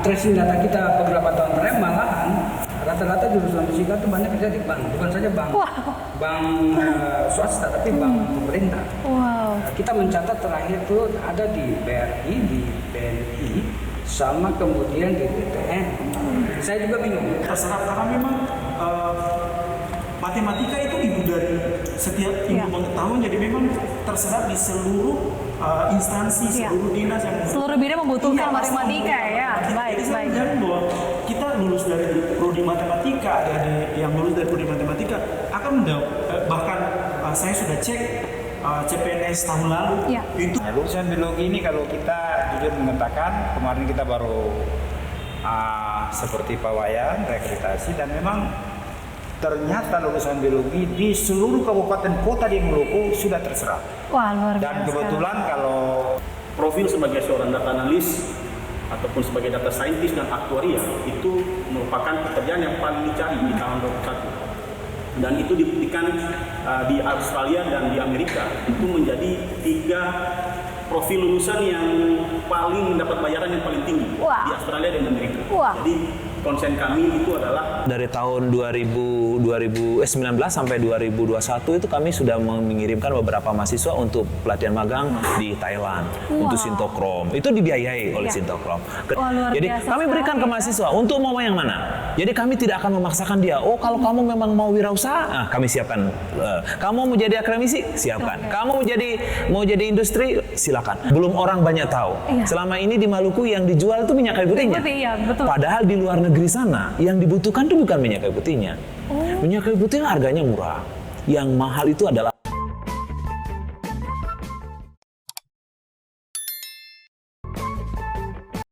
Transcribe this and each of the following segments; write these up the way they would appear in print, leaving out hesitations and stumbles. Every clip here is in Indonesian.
tracing data kita beberapa tahun terakhir malahan rata-rata jurusan fisika itu banyak kerja di bank, bukan saja bank, bank swasta tapi bank pemerintah. Kita mencatat terakhir itu ada di BRI, di BNI, sama kemudian di BTN. Saya juga bingung. Terserap karena memang matematika itu ibu dari setiap ilmu pengetahuan, jadi memang terserap di seluruh instansi, seluruh dinas yang seluruh bidang membutuhkan matematika ya. Baik, baik. Dan bahwa kita lulus dari prodi matematika, ada yang lulus dari prodi matematika akan bahkan saya sudah cek CPNS tahun lalu itu lulusan biologi ini kalau kita jujur mengatakan kemarin kita baru seperti Pak Wayan reakreditasi dan memang ternyata lulusan biologi di seluruh kabupaten kota di Maluku sudah terserap. Wah, luar biasa. Dan kebetulan kalau profil sebagai seorang data analis ataupun sebagai data scientist dan aktuaria itu merupakan pekerjaan yang paling dicari di tahun 2021. Dan itu dibuktikan di Australia dan di Amerika itu menjadi 3 profil lulusan yang paling mendapat bayaran yang paling tinggi di Australia dan Amerika. Jadi konsen kami itu adalah dari tahun 2019 sampai 2021 itu kami sudah mengirimkan beberapa mahasiswa untuk pelatihan magang di Thailand untuk Sintokrom. Itu dibiayai oleh Sintokrom. Jadi kami berikan ke mahasiswa untuk mau yang mana. Jadi kami tidak akan memaksakan dia. Oh, kalau kamu memang mau wirausaha, kami siapkan. Kamu mau jadi akademisi, siapkan. Kamu mau jadi industri, silakan. Belum orang banyak tahu. Selama ini di Maluku yang dijual itu minyak kayu putihnya. Padahal di luar negeri sana yang dibutuhkan itu bukan minyak kayu putihnya. Minyak kayu putih harganya murah. Yang mahal itu adalah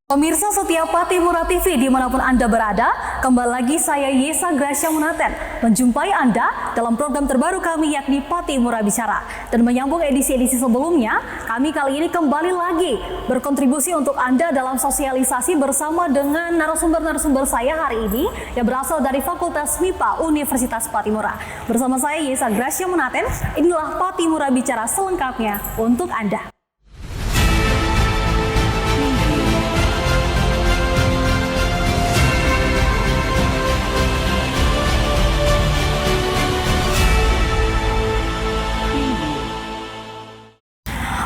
Pemirsa setia Pati Mura TV dimanapun Anda berada, kembali lagi saya Yesa Gracia Munaten menjumpai Anda dalam program terbaru kami yakni Pati Mura Bicara. Dan menyambung edisi-edisi sebelumnya, kami kali ini kembali lagi berkontribusi untuk Anda dalam sosialisasi bersama dengan narasumber-narasumber saya hari ini yang berasal dari Fakultas MIPA Universitas Pati Mura. Bersama saya Yesa Gracia Munaten, inilah Pati Mura Bicara selengkapnya untuk Anda.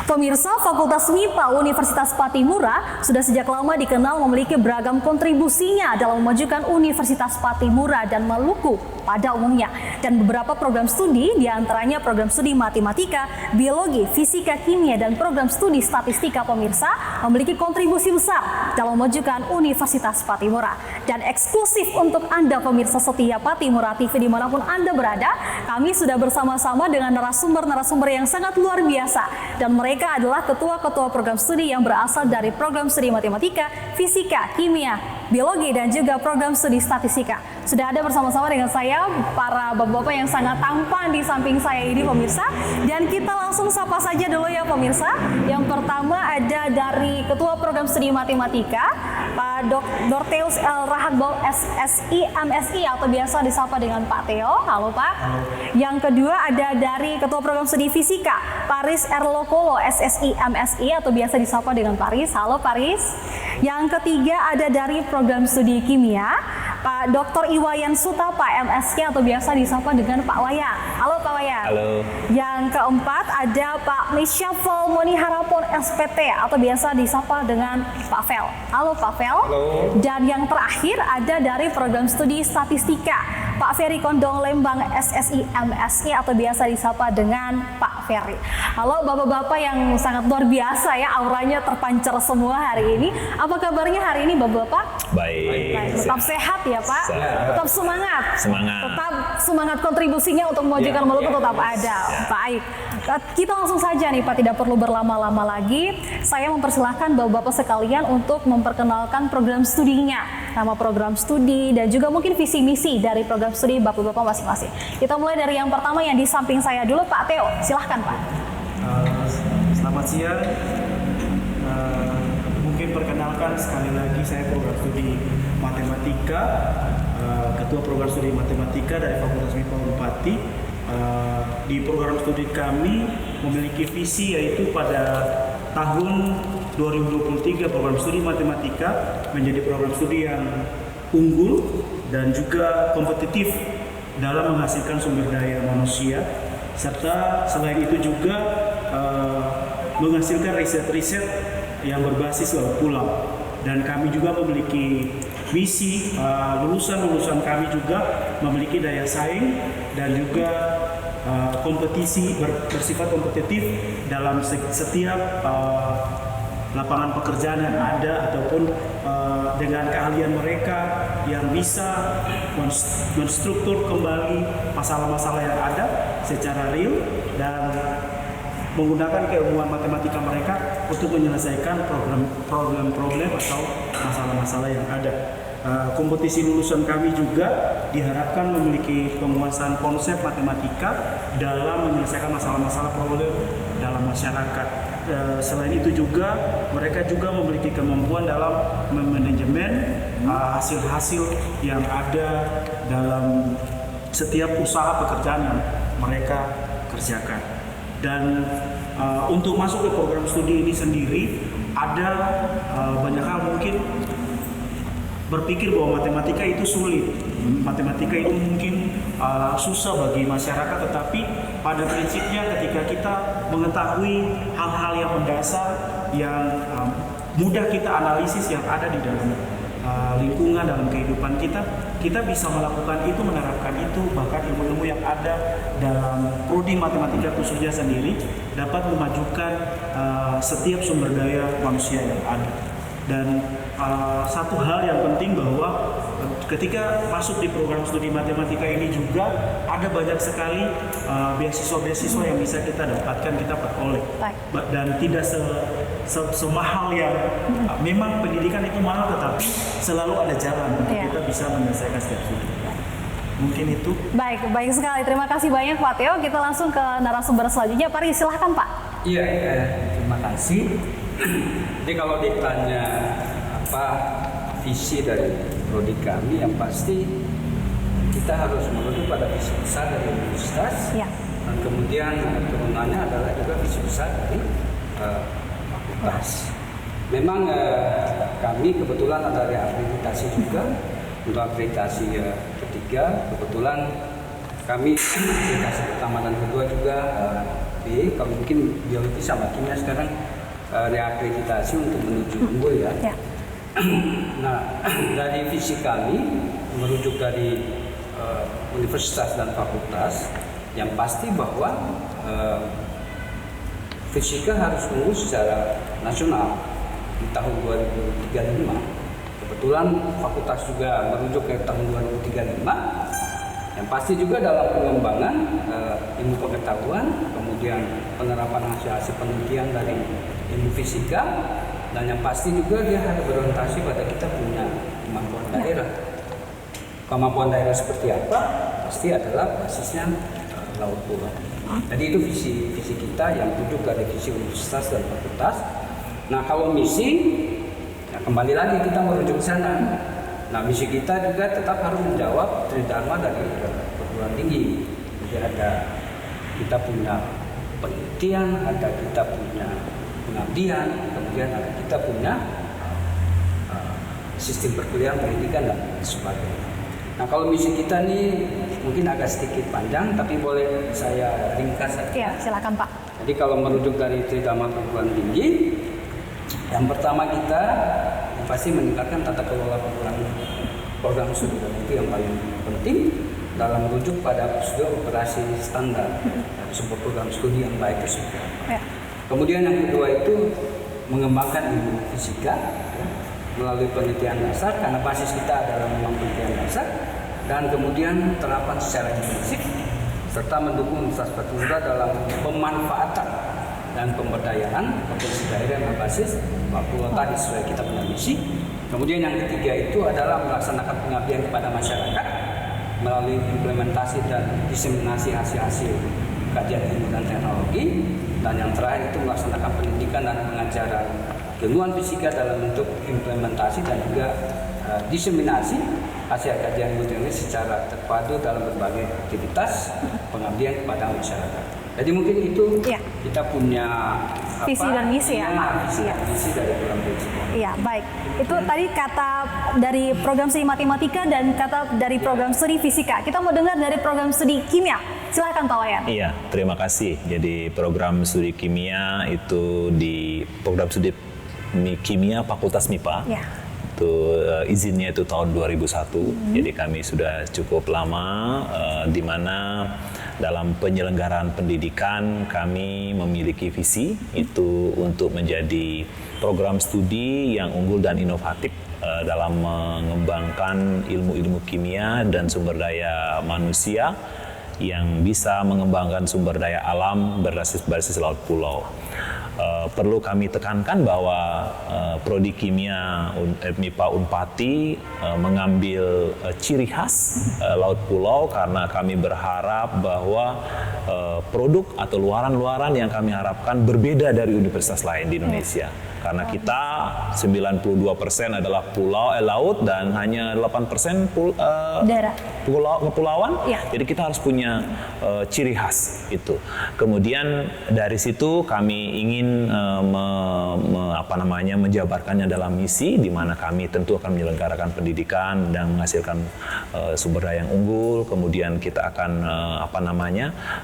Pemirsa, Fakultas MIPA Universitas Pati Mura sudah sejak lama dikenal memiliki beragam kontribusinya dalam memajukan Universitas Pati Mura dan Maluku pada umumnya. Dan beberapa program studi, diantaranya program studi matematika, biologi, fisika, kimia, dan program studi statistika pemirsa, memiliki kontribusi besar dalam memajukan Universitas Pati Mura. Dan eksklusif untuk Anda pemirsa setia Pati Mura TV dimanapun Anda berada, kami sudah bersama-sama dengan narasumber-narasumber yang sangat luar biasa. Dan mereka adalah ketua-ketua program studi yang berasal dari program studi matematika, fisika, kimia, biologi, dan juga program studi statistika. Sudah ada bersama-sama dengan saya para bapak-bapak yang sangat tampan di samping saya ini pemirsa. Dan kita langsung sapa saja dulu ya pemirsa. Yang pertama ada dari ketua program studi matematika, Pak Dorteus L. Rahadbol SSI MSI atau biasa disapa dengan Pak Theo. Halo Pak. Halo. Yang kedua ada dari ketua program studi fisika, Paris R. Lokolo SSI MSI atau biasa disapa dengan Paris. Halo Paris. Yang ketiga ada dari program studi kimia, Pak Dr. Iwayan Sutapa MSc atau biasa disapa dengan Pak Wayan. Halo Pak Wayan. Halo. Yang keempat ada Pak Misyafel Moni Harapon SPT atau biasa disapa dengan Pak Fel. Halo Pak Fel. Halo. Dan yang terakhir ada dari program studi statistika, Pak Ferry Kondong Lembang SSI MSI atau biasa disapa dengan Pak Ferry. Halo bapak-bapak yang sangat luar biasa ya, auranya terpancar semua hari ini. Apa kabarnya hari ini bapak-bapak? baik. Tetap sehat ya Pak, tetap semangat. Tetap semangat kontribusinya untuk memajukan Maluku tetap ada. Baik, kita langsung saja nih Pak, tidak perlu berlama-lama lagi. Saya mempersilahkan bapak-bapak sekalian untuk memperkenalkan program studinya, nama program studi dan juga mungkin visi misi dari program studi bapak-bapak masing-masing. Kita mulai dari yang pertama yang di samping saya dulu, Pak Theo. Silahkan Pak. Selamat siang. Mungkin perkenalkan sekali lagi, saya program studi matematika, ketua program studi matematika dari Fakultas MIPA Unpati. Di program studi kami memiliki visi yaitu pada tahun 2023 program studi matematika menjadi program studi yang unggul dan juga kompetitif dalam menghasilkan sumber daya manusia, serta selain itu juga menghasilkan riset-riset yang berbasis laut pulau. Dan kami juga memiliki misi, lulusan-lulusan kami juga memiliki daya saing dan juga kompetisi bersifat kompetitif dalam setiap lapangan pekerjaan yang ada, ataupun dengan keahlian mereka yang bisa menstruktur kembali masalah-masalah yang ada secara real dan menggunakan keilmuan matematika mereka untuk menyelesaikan problem-problem atau masalah-masalah yang ada. Kompetisi lulusan kami juga diharapkan memiliki penguasaan konsep matematika dalam menyelesaikan masalah-masalah problem dalam masyarakat. Selain itu juga mereka juga memiliki kemampuan dalam memanajemen hasil-hasil yang ada dalam setiap usaha pekerjaan yang mereka kerjakan. Dan untuk masuk ke program studi ini sendiri ada banyak hal. Mungkin berpikir bahwa matematika itu sulit, matematika itu mungkin susah bagi masyarakat, tetapi pada prinsipnya ketika kita mengetahui hal-hal yang mendasar yang mudah kita analisis yang ada di dalam lingkungan, dalam kehidupan kita bisa melakukan itu, menerapkan itu. Bahkan ilmu-ilmu yang ada dalam prodi matematika khususnya sendiri dapat memajukan setiap sumber daya manusia yang ada. Dan satu hal yang penting bahwa ketika masuk di program studi matematika ini juga ada banyak sekali beasiswa-beasiswa yang bisa kita dapatkan, kita peroleh. Dan tidak semahal yang memang pendidikan itu mahal, tetapi selalu ada jalan untuk kita bisa menyelesaikan setiap studi. Mungkin itu. Baik sekali. Terima kasih banyak Pak Theo. Kita langsung ke narasumber selanjutnya. Pak Ri, silahkan Pak. Iya, terima kasih. Jadi kalau ditanya apa visi dari prodi kami, yang pasti kita harus merujuk pada visi besar dari universitas, dan kemudian turunannya adalah juga visi besar dari fakultas. Memang kami kebetulan ada reakreditasi juga. Untuk akreditasi ketiga, kebetulan kami akreditasi pertama dan kedua juga B. Kalau mungkin biologi sama kimia sekarang reakreditasi untuk menuju unggul ya. Nah, dari visi kami merujuk dari universitas dan fakultas, yang pasti bahwa fisika harus unggul secara nasional di tahun 2035. Kebetulan fakultas juga merujuk ke tahun 2035. Yang pasti juga dalam pengembangan ilmu pengetahuan, kemudian penerapan hasil-hasil penelitian dari ilmu fisika, dan yang pasti juga dia harus berorientasi pada kita punya kemampuan daerah. Kemampuan daerah seperti apa? Pasti adalah basisnya laut pulau. Jadi itu visi kita yang tujuh dari visi universitas dan fakultas. Nah, kalau misi, ya kembali lagi kita merujuk ke sana. Nah, misi kita juga tetap harus menjawab tridharma dari perguruan tinggi. Jadi kita punya penelitian, kita punya pengabdian, kemudian kita punya sistem perkuliahan, pendidikan dan sebagainya. Nah, kalau misi kita nih mungkin agak sedikit panjang, tapi boleh saya ringkas saja. Ya, silakan Pak. Jadi kalau merujuk dari tridharma perguruan tinggi, yang pertama kita pasti meningkatkan tata kelola program studi, dan itu yang paling penting dalam merujuk pada prosedur operasi standar dari sebuah program studi yang baik tersebut. Kemudian yang kedua itu mengembangkan ilmu fisika melalui penelitian dasar, karena basis kita adalah memang penelitian dasar, dan kemudian terapan secara intensif serta mendukung Universitas Patimura dalam pemanfaatan dan pemberdayaan potensi daerah yang berbasis Papua tadi sesuai kita punya misi. Kemudian yang ketiga itu adalah melaksanakan pengabdian kepada masyarakat melalui implementasi dan diseminasi hasil-hasil kajian ilmu dan teknologi, dan yang terakhir itu melaksanakan pendidikan dan pengajaran ilmuwan fisika dalam bentuk implementasi dan juga diseminasi hasil kajian ilmu teknologi secara terpadu dalam berbagai aktivitas pengabdian kepada masyarakat. Jadi mungkin itu Iya. kita punya Visi dan misi ya, Pak. Visi dan misi dari program studi. Iya, baik. Itu tadi kata dari program studi matematika dan kata dari program studi fisika. Kita mau dengar dari program studi kimia. Silakan Pak Wayan. Iya, terima kasih. Jadi program studi kimia itu di program studi kimia Fakultas MIPA. Ya. Itu izinnya itu tahun 2001. Jadi kami sudah cukup lama di mana dalam penyelenggaraan pendidikan kami memiliki visi itu untuk menjadi program studi yang unggul dan inovatif dalam mengembangkan ilmu-ilmu kimia dan sumber daya manusia yang bisa mengembangkan sumber daya alam berbasis laut pulau. Perlu kami tekankan bahwa Prodi Kimia MIPA Unpati mengambil ciri khas laut pulau karena kami berharap bahwa produk atau luaran-luaran yang kami harapkan berbeda dari universitas lain di Indonesia. Karena kita 92% adalah laut dan hanya 8% Daerah. kepulauan. Ya. Jadi kita harus punya ciri khas itu. Kemudian dari situ kami ingin menjabarkannya dalam misi di mana kami tentu akan menyelenggarakan pendidikan dan menghasilkan sumber daya yang unggul. Kemudian kita akan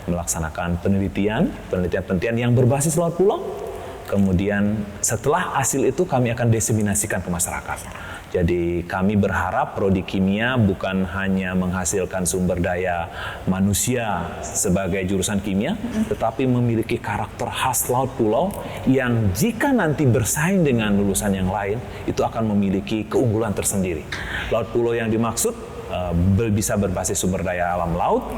melaksanakan penelitian yang berbasis laut pulau. Kemudian setelah hasil itu kami akan diseminasikan ke masyarakat. Jadi kami berharap Prodi Kimia bukan hanya menghasilkan sumber daya manusia sebagai jurusan kimia, tetapi memiliki karakter khas laut pulau yang jika nanti bersaing dengan lulusan yang lain, itu akan memiliki keunggulan tersendiri. Laut pulau yang dimaksud bisa berbasis sumber daya alam laut,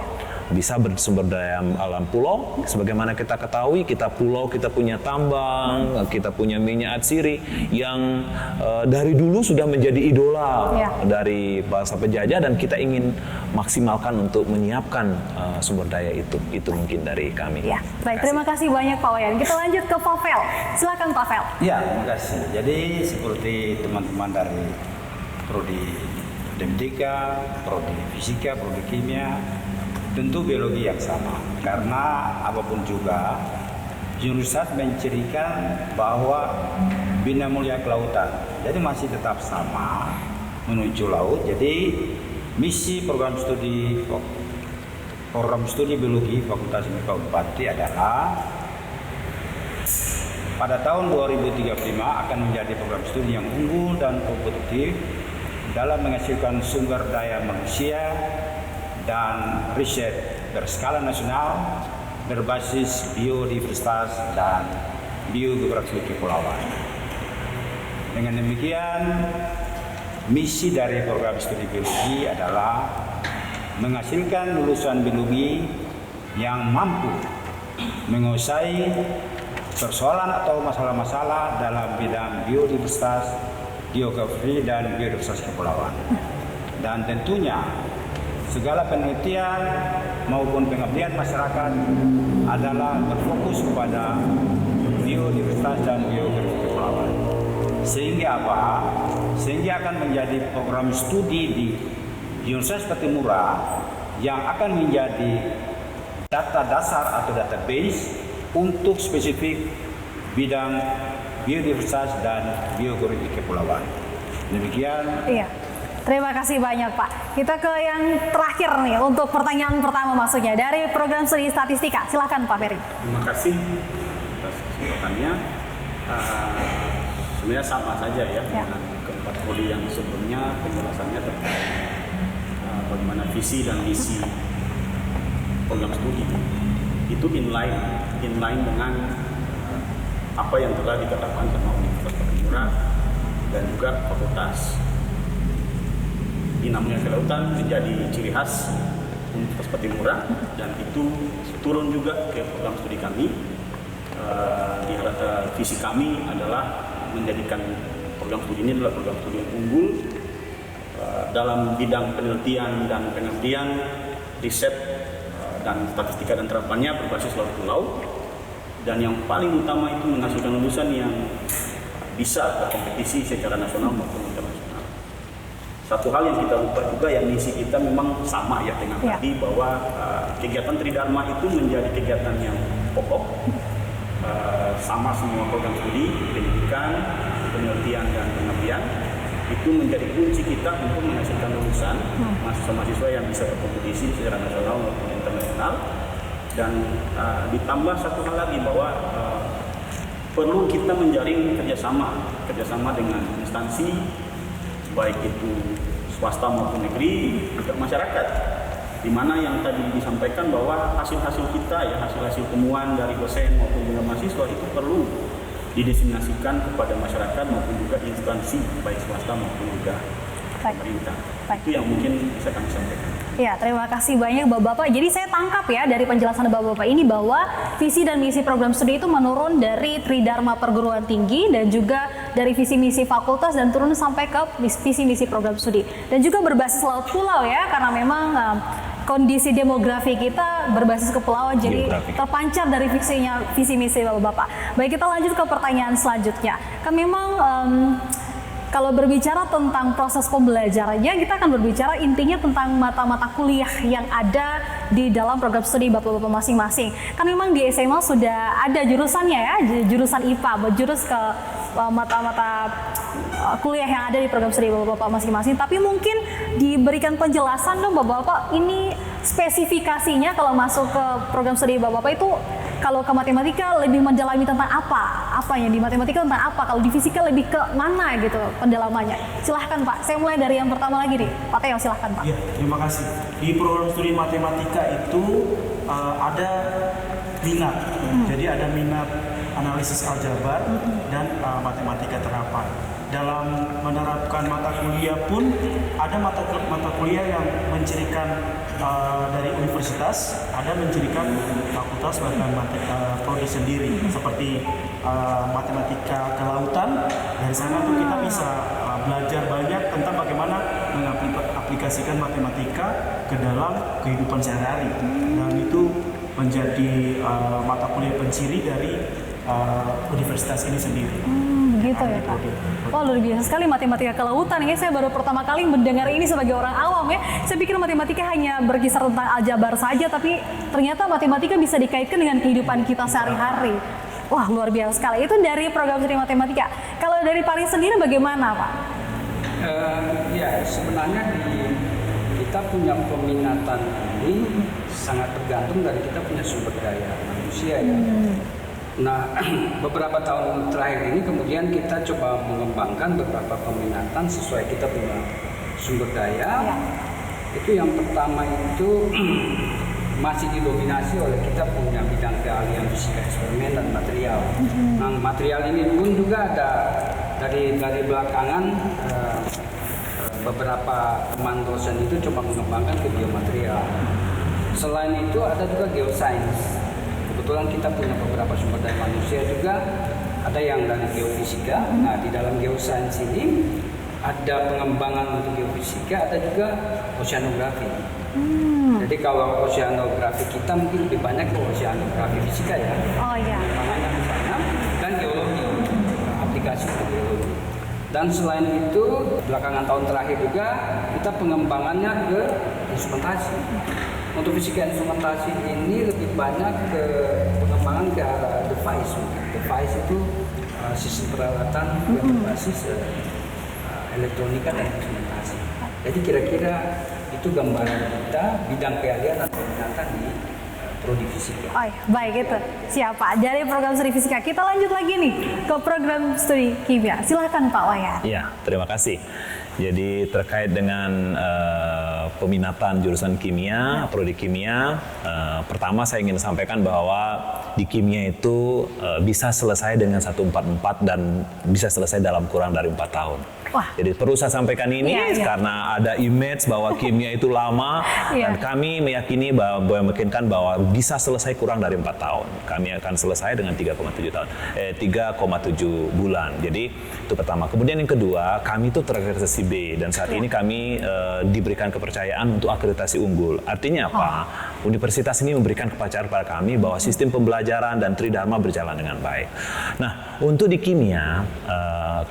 bisa bersumber daya alam pulau. Sebagaimana kita ketahui, kita pulau, kita punya tambang, kita punya minyak atsiri yang dari dulu sudah menjadi idola dari bangsa penjajah dan kita ingin maksimalkan untuk menyiapkan sumber daya itu. Itu mungkin dari kami. Ya, baik. Terima kasih banyak Pak Wayan. Kita lanjut ke Pavel. Silakan Pavel. Ya, terima kasih. Jadi seperti teman-teman dari Prodi Matematika, Prodi Fisika, Prodi Kimia, tentu biologi yang sama, karena apapun juga jurusan mencirikan bahwa bina mulia kelautan, jadi masih tetap sama menuju laut. Jadi misi program studi biologi Fakultas MIPA Unpati adalah pada tahun 2035 akan menjadi program studi yang unggul dan kompetitif dalam menghasilkan sumber daya manusia dan riset berskala nasional berbasis biodiversitas dan biogeografi kepulauan. Dengan demikian, misi dari program studi biologi adalah menghasilkan lulusan biologi yang mampu menguasai persoalan atau masalah-masalah dalam bidang biodiversitas, geografi, dan biodiversitas kepulauan. Dan tentunya segala penelitian maupun pengabdian masyarakat adalah berfokus pada biodiversitas dan geografi kepulauan. Sehingga apa? Sehingga akan menjadi program studi di Universitas Patimura yang akan menjadi data dasar atau database untuk spesifik bidang biodiversitas dan geografi kepulauan. Demikian. Iya. Terima kasih banyak Pak. Kita ke yang terakhir nih untuk pertanyaan pertama maksudnya dari program studi statistika. Silakan Pak Ferry. Terima kasih atas kesempatannya. Sebenarnya sama saja ya dengan keempat prodi yang sebelumnya, penjelasannya terkait bagaimana visi dan misi program studi itu inline dengan apa yang telah dikatakan sama Universitas Patimura dan juga fakultas. Bina Mulia Kelautan menjadi ciri khas Universitas Patimura dan itu turun juga ke program studi kami. Visi kami adalah menjadikan program studi ini adalah program studi yang unggul dalam bidang penelitian dan pengabdian, riset dan statistika dan terapannya berbasis laut pulau, dan yang paling utama itu menghasilkan lulusan yang bisa berkompetisi secara nasional maupun internasional. satu hal yang kita lupa juga, yang misi kita memang sama ya dengan tadi, bahwa kegiatan Tridharma itu menjadi kegiatan yang pokok, sama semua program studi, pendidikan, penelitian dan pengabdian itu menjadi kunci kita untuk menghasilkan lulusan mahasiswa-mahasiswa yang bisa berkompetisi secara nasional maupun internasional. Dan ditambah satu hal lagi, bahwa perlu kita menjalin kerjasama dengan instansi, baik itu swasta maupun negeri, juga masyarakat, di mana yang tadi disampaikan bahwa hasil-hasil kita ya, hasil-hasil temuan dari dosen maupun juga mahasiswa itu perlu didiseminasikan kepada masyarakat maupun juga instansi baik swasta maupun juga pemerintah. Itu yang mungkin bisa kami sampaikan. Ya, terima kasih banyak Bapak-Bapak. Jadi saya tangkap ya dari penjelasan Bapak-Bapak ini bahwa visi dan misi program studi itu menurun dari Tridharma perguruan tinggi dan juga dari visi misi fakultas dan turun sampai ke visi misi program studi. Dan juga berbasis laut pulau ya, karena memang kondisi demografi kita berbasis kepulauan, jadi terpancar dari visi misi Bapak-Bapak. Baik, kita lanjut ke pertanyaan selanjutnya. Kan memang kalau berbicara tentang proses pembelajarannya, kita akan berbicara intinya tentang mata-mata kuliah yang ada di dalam program studi Bapak-Bapak masing-masing. Kan memang di SMA sudah ada jurusannya ya, jurusan IPA, berjurus ke mata-mata kuliah yang ada di program studi Bapak-Bapak masing-masing. Tapi mungkin diberikan penjelasan dong Bapak-Bapak, ini spesifikasinya kalau masuk ke program studi Bapak-Bapak itu, kalau ke matematika lebih mendalami tentang apa? Apa yang di matematika tentang apa? Kalau di fisika lebih ke mana gitu pendalamannya? Silahkan Pak, saya mulai dari yang pertama lagi nih. Pak Teo, silahkan Pak. Ya, terima kasih. Di program studi matematika itu ada minat. Jadi ada minat analisis aljabar dan matematika terapan. Dalam menerapkan mata kuliah pun ada mata kuliah yang mencirikan dari universitas, ada mencirikan fakultas bahkan prodi sendiri, seperti matematika kelautan. Dari sana tuh kita bisa belajar banyak tentang bagaimana mengaplikasikan matematika ke dalam kehidupan sehari-hari, dan itu menjadi mata kuliah penciri dari universitas ini sendiri. Begitu ya Pak. Wah, luar biasa sekali matematika kelautan. Ini saya baru pertama kali mendengar ini sebagai orang awam ya. Saya pikir matematika hanya berkisar tentang aljabar saja, tapi ternyata matematika bisa dikaitkan dengan kehidupan kita sehari-hari. Wah, luar biasa sekali. Itu dari program studi matematika. Kalau dari Pak Riz sendiri bagaimana Pak? Ya, sebenarnya kita punya peminatan ini sangat tergantung dari kita punya sumber daya manusia ya. Nah, beberapa tahun terakhir ini kemudian kita coba mengembangkan beberapa peminatan sesuai kita punya sumber daya. Itu yang pertama itu masih didominasi oleh kita punya bidang keahlian fisika eksperimen dan material. Nah, material ini pun juga ada dari belakangan beberapa teman dosen itu coba mengembangkan ke biomaterial. Selain itu ada juga geosains. Kebetulan kita punya beberapa sumber daya manusia juga, ada yang dari geofisika. Nah, di dalam geosains ini ada pengembangan untuk geofisika, ada juga oceanografi. Jadi kalau oceanografi kita mungkin lebih banyak ke oceanografi fisika ya. Oh iya. Makanya di sana, dan geologi, aplikasi untuk geologi. Dan selain itu, belakangan tahun terakhir juga kita pengembangannya ke instrumentasi. Untuk fisika instrumentasi ini lebih banyak ke pengembangan ke arah device. Device itu sistem peralatan yang berbasis elektronika dan instrumentasi. Jadi kira-kira itu gambaran kita bidang keahlian atau peminatan di prodi fisika. Oh, baik itu. Siapa? Dari program studi fisika kita lanjut lagi nih ke program studi kimia. Silahkan Pak Wayan. Iya, terima kasih. Jadi terkait dengan peminatan jurusan kimia, prodi kimia, pertama saya ingin sampaikan bahwa di kimia itu bisa selesai dengan 144 dan bisa selesai dalam kurang dari 4 tahun. Wah. Jadi perlu saya sampaikan ini karena ada image bahwa kimia itu lama dan kami meyakini bahwa meyakinkan bahwa bisa selesai kurang dari 4 tahun. Kami akan selesai dengan 3,7 tahun, 3,7 bulan. Jadi itu pertama. Kemudian yang kedua, kami itu terakreditasi B dan saat ini kami diberikan kepercayaan untuk akreditasi unggul. Artinya apa? Universitas ini memberikan kepercayaan pada kami bahwa sistem pembelajaran dan Tridharma berjalan dengan baik. Nah, untuk di kimia,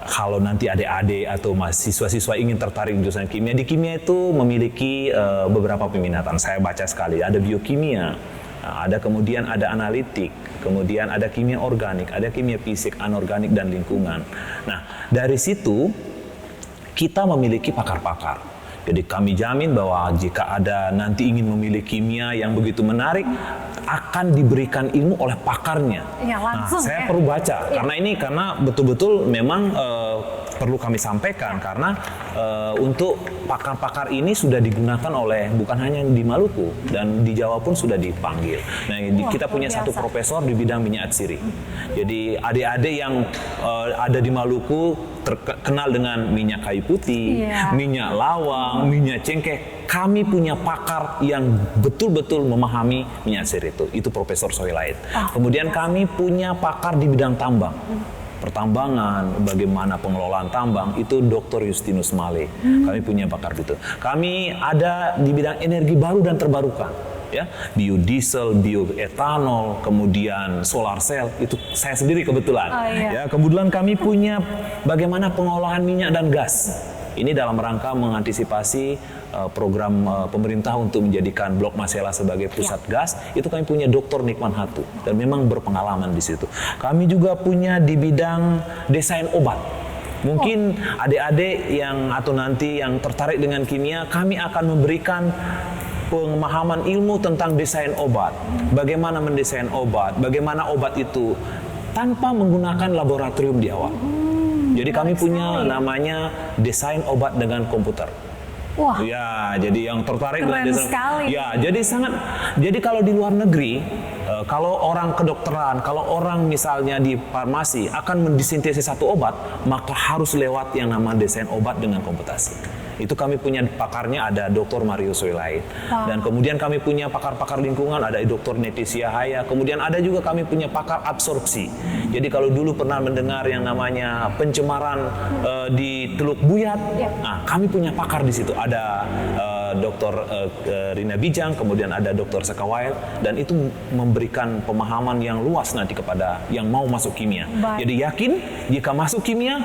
kalau nanti adik-adik atau mahasiswa-siswa ingin tertarik jurusan kimia, di kimia itu memiliki beberapa peminatan. Saya baca sekali, ada biokimia, ada kemudian ada analitik, kemudian ada kimia organik, ada kimia fisik, anorganik, dan lingkungan. Nah, dari situ kita memiliki pakar-pakar. Jadi kami jamin bahwa jika ada nanti ingin memilih kimia yang begitu menarik, akan diberikan ilmu oleh pakarnya. Ya, langsung, saya ya. perlu baca, karena betul-betul memang perlu kami sampaikan, karena untuk pakar-pakar ini sudah digunakan oleh bukan hanya di Maluku, dan di Jawa pun sudah dipanggil. Nah, kita punya satu profesor di bidang minyak atsiri. Jadi adik-adik yang ada di Maluku terkenal dengan minyak kayu putih, minyak lawang, minyak cengkeh. Kami punya pakar yang betul-betul memahami minyak atsiri itu. Itu Profesor Soilait. Kemudian kami punya pakar di bidang tambang. Pertambangan, bagaimana pengelolaan tambang, itu Dr. Justinus Male. Kami punya pakar itu. Kami ada di bidang energi baru dan terbarukan. Ya, biodiesel, bioetanol, kemudian solar cell, itu saya sendiri kebetulan. Ya, kebetulan kami punya bagaimana pengolahan minyak dan gas. Ini dalam rangka mengantisipasi program pemerintah untuk menjadikan Blok Masela sebagai pusat gas. Itu kami punya Dr. Nikman Hatu, dan memang berpengalaman di situ. Kami juga punya di bidang desain obat. Mungkin adik-adik yang atau nanti yang tertarik dengan kimia, kami akan memberikan pemahaman ilmu tentang desain obat. Bagaimana mendesain obat, bagaimana obat itu tanpa menggunakan laboratorium di awal. Jadi kami punya namanya desain obat dengan komputer. Wah. Ya, jadi yang tertarik Keren dengan desain. sekali. Ya, jadi kalau di luar negeri, kalau orang kedokteran, kalau orang misalnya di farmasi akan mendesintesis satu obat, maka harus lewat yang namanya desain obat dengan komputasi. Itu kami punya pakarnya, ada Dr. Mario Soilait. Dan kemudian kami punya pakar-pakar lingkungan, ada Dr. Neticia Haya. Kemudian ada juga kami punya pakar absorpsi. Jadi kalau dulu pernah mendengar yang namanya pencemaran di Teluk Buyat, nah kami punya pakar di situ. Ada Dr. Rina Bijang, kemudian ada Dr. Sekawail, dan itu memberikan pemahaman yang luas nanti kepada yang mau masuk kimia. Jadi yakin jika masuk kimia,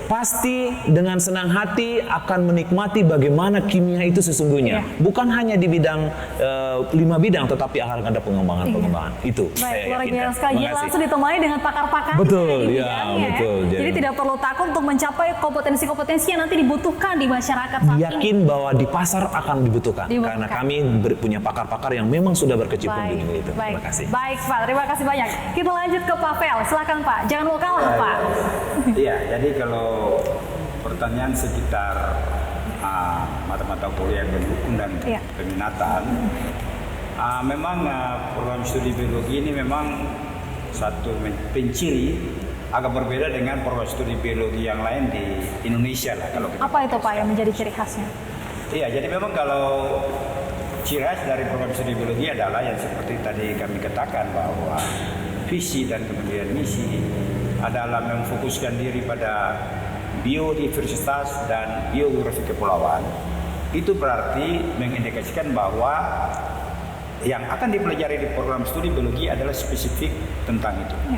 pasti dengan senang hati akan menikmati bagaimana kimia itu sesungguhnya. Bukan hanya di bidang 5 bidang, tetapi akan ada pengembangan-pengembangan. Itu Baik, saya luar yakinkan. biasa sekali. Terima kasih. Langsung ditemani dengan pakar-pakar. Betul, di ya, bidangnya, betul. Jadi tidak perlu takut untuk mencapai kompetensi-kompetensi yang nanti dibutuhkan di masyarakat saat Yakin ini. bahwa di pasar akan dibutuhkan. Karena kami punya pakar-pakar yang memang sudah berkecimpung di dunia itu. Terima kasih. Baik, Pak. Terima kasih banyak. Kita lanjut ke Pak Fel. Silakan, Pak. Jangan mau kalah, Pak. Iya, jadi kalau pertanyaan sekitar mata-mata kuliah yang mendukung dan peminatan, memang program studi biologi ini memang satu penciri agak berbeda dengan program studi biologi yang lain di Indonesia lah. Kalau kita Apa itu, Pak, yang menjadi ciri khasnya? Iya, jadi memang kalau ciri khas dari program studi biologi adalah yang seperti tadi kami katakan, bahwa visi dan kemudian misi adalah memfokuskan diri pada biodiversitas dan biogeografi kepulauan. Itu berarti mengindikasikan bahwa yang akan dipelajari di program studi biologi adalah spesifik tentang itu.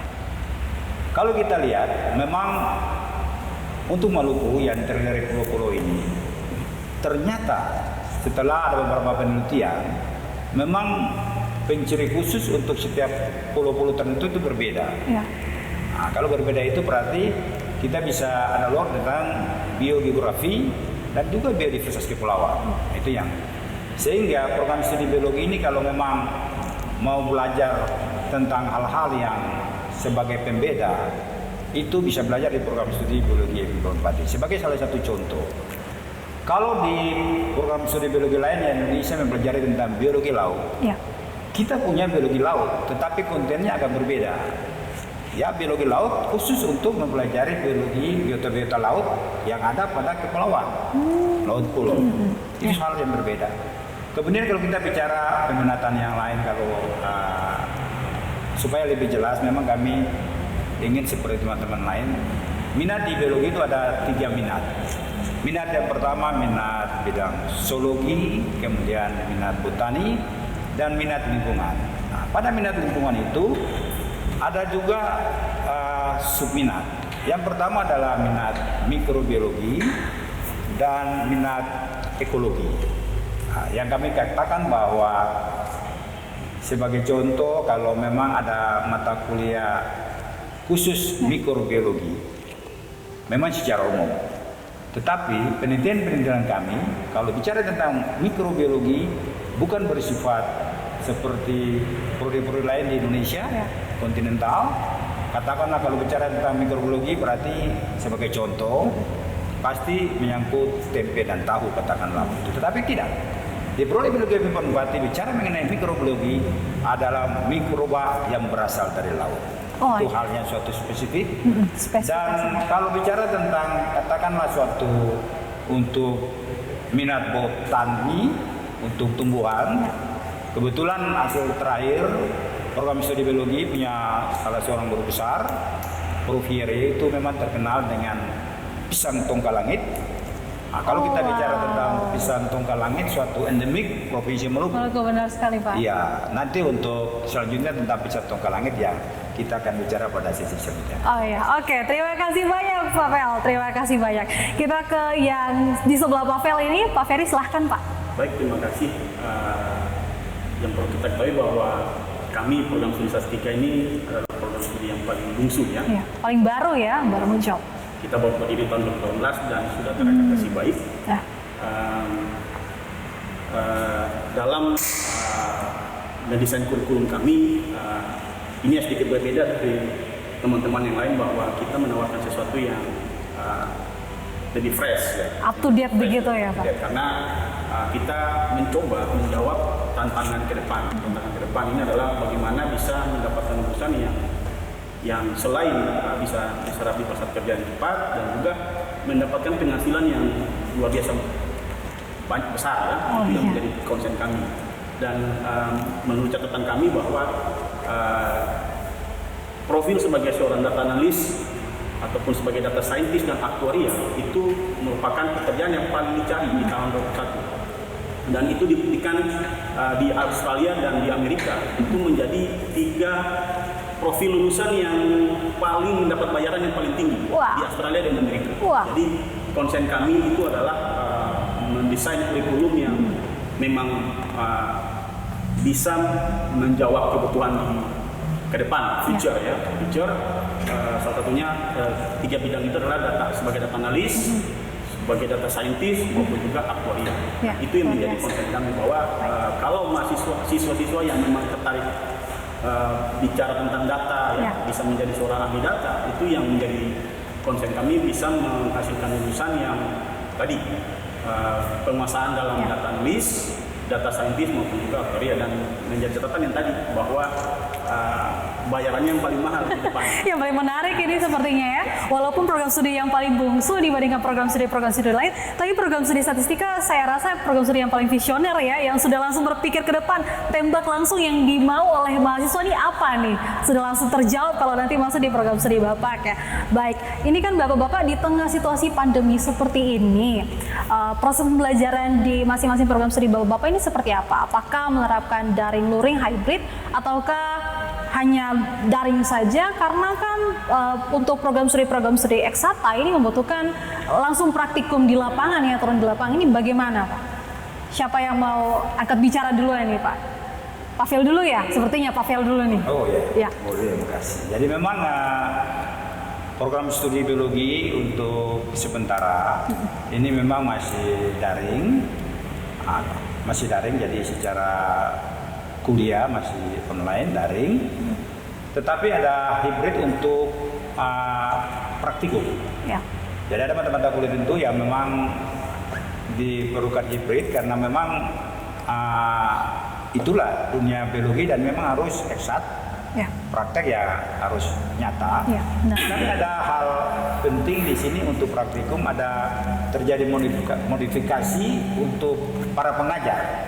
Kalau kita lihat, memang untuk Maluku yang terdiri dari pulau-pulau ini, ternyata setelah ada beberapa penelitian, memang penciri khusus untuk setiap pulau-pulau tertentu itu berbeda. Nah, kalau berbeda itu berarti kita bisa analog tentang biogeografi dan juga biodiversitas kepulauan. Itu yang sehingga program studi biologi ini kalau memang mau belajar tentang hal-hal yang sebagai pembeda, itu bisa belajar di program studi biologi FIB4. Sebagai salah satu contoh, kalau di program studi biologi lain yang Indonesia mempelajari tentang biologi laut, kita punya biologi laut, tetapi kontennya agak berbeda. Ya, biologi laut khusus untuk mempelajari biologi biota-biota laut yang ada pada kepulauan, laut pulau. Itu hal yang berbeda. Kemudian kalau kita bicara peminatan yang lain, kalau supaya lebih jelas, memang kami ingin seperti teman-teman lain, minat di biologi itu ada 3 minat. Minat yang pertama minat bidang zoologi, kemudian minat botani, dan minat lingkungan. Nah, pada minat lingkungan itu ada juga subminat, Yang pertama adalah minat mikrobiologi dan minat ekologi. Nah, yang kami katakan bahwa sebagai contoh kalau memang ada mata kuliah khusus mikrobiologi, memang secara umum. Tetapi penelitian-penelitian kami kalau bicara tentang mikrobiologi bukan bersifat seperti prodi-prodi lain di Indonesia kontinental. Katakanlah kalau bicara tentang mikrobiologi berarti sebagai contoh pasti menyangkut tempe dan tahu katakanlah. Tetapi tidak. Di prodi biologi Bupati bicara mengenai mikrobiologi adalah mikroba yang berasal dari laut. Itu halnya suatu spesifik. Dan kalau bicara tentang katakanlah suatu untuk minat botani untuk tumbuhan, kebetulan hasil terakhir program studi biologi punya salah seorang guru besar, Prof. Yere, itu memang terkenal dengan pisang tongkat langit. Nah, kalau kita bicara tentang pisang tongkat langit, suatu endemik Provinsi Maluku. Benar sekali Pak. Iya, nanti untuk selanjutnya tentang pisang tongkat langit ya kita akan bicara pada sesi selanjutnya. Oh ya, oke. Terima kasih banyak Pak Fel. Terima kasih banyak. Kita ke yang di sebelah Pak Fel ini, Pak Ferry silahkan Pak. Baik, terima kasih. Yang perlu kita ketahui bahwa kami program studi Sastika ini adalah program studi yang paling bungsu ya. Iya, paling baru ya, baru muncul. Kita baru berdiri tahun 2018 dan sudah terakreditasi baik. Ya. Dalam mendesain kurikulum kami, ini sedikit berbeda dari teman-teman yang lain bahwa kita menawarkan sesuatu yang lebih fresh ya. Up to date begitu ya Pak. Karena kita mencoba menjawab tantangan ke depan. Tantangan ke depan ini adalah bagaimana bisa mendapatkan lulusan yang selain bisa diserap di pasar kerja yang cepat dan juga mendapatkan penghasilan yang luar biasa banyak besar ya. Itu yang menjadi konsen kami. Dan menurut catatan kami bahwa profil sebagai seorang data analis ataupun sebagai data scientist dan aktuaria itu merupakan pekerjaan yang paling dicari di tahun 2021. Dan itu dibuktikan di Australia dan di Amerika itu menjadi 3 profil lulusan yang paling mendapat bayaran yang paling tinggi di Australia dan Amerika. Jadi konsen kami itu adalah mendesain kurikulum yang memang bisa menjawab kebutuhan di ke depan, future ya. Future salah satunya 3 bidang itu adalah data sebagai data analis, sebagai data scientist maupun juga aktuaria. Itu yang menjadi konsen kami bahwa kalau siswa-siswa yang memang tertarik bicara tentang data bisa menjadi seorang ahli data, itu yang menjadi konsen kami bisa menghasilkan lulusan yang tadi penguasaan dalam data analis, data scientist maupun juga aktuaria, dan menjadi catatan yang tadi bahwa bayarannya yang paling mahal di depan. Yang paling menarik ini sepertinya ya, walaupun program studi yang paling bungsu dibandingkan program studi lain, tapi program studi statistika saya rasa program studi yang paling visioner ya, yang sudah langsung berpikir ke depan, tembak langsung yang dimau oleh mahasiswa ini apa nih, sudah langsung terjawab kalau nanti masuk di program studi Bapak ya. Baik, ini kan Bapak-Bapak di tengah situasi pandemi seperti ini, proses pembelajaran di masing-masing program studi Bapak-Bapak ini seperti apa? Apakah menerapkan daring, luring, hybrid, ataukah hanya daring saja? Karena kan untuk program studi eksakta ini membutuhkan langsung praktikum di lapangan ya, turun di lapangan. Ini bagaimana Pak? Siapa yang mau angkat bicara dulu ini Pak? Pak Fel dulu ya, sepertinya Pak Fel dulu nih. Oh ya, boleh, terima kasih. Jadi memang program studi biologi untuk sementara ini memang masih daring, jadi secara kuliah masih online daring, tetapi ada hybrid untuk praktikum. Jadi ada mata-mata kuliah tentu yang memang diperlukan hybrid karena memang itulah dunia biologi dan memang harus eksakt, praktek ya harus nyata. Tapi ada hal penting di sini untuk praktikum, ada terjadi modifikasi untuk para pengajar.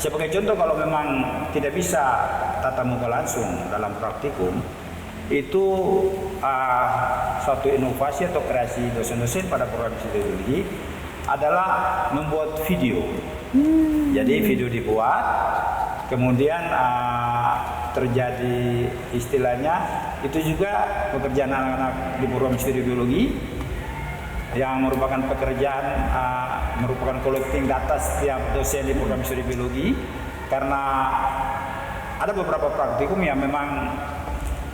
Sebagai contoh, kalau memang tidak bisa tatap muka langsung dalam praktikum, itu suatu inovasi atau kreasi dosen-dosen pada program studi biologi adalah membuat video. Jadi video dibuat, kemudian terjadi istilahnya itu juga pekerjaan anak-anak di program studi biologi yang merupakan pekerjaan merupakan collecting data setiap dosen di program studi biologi, karena ada beberapa praktikum yang memang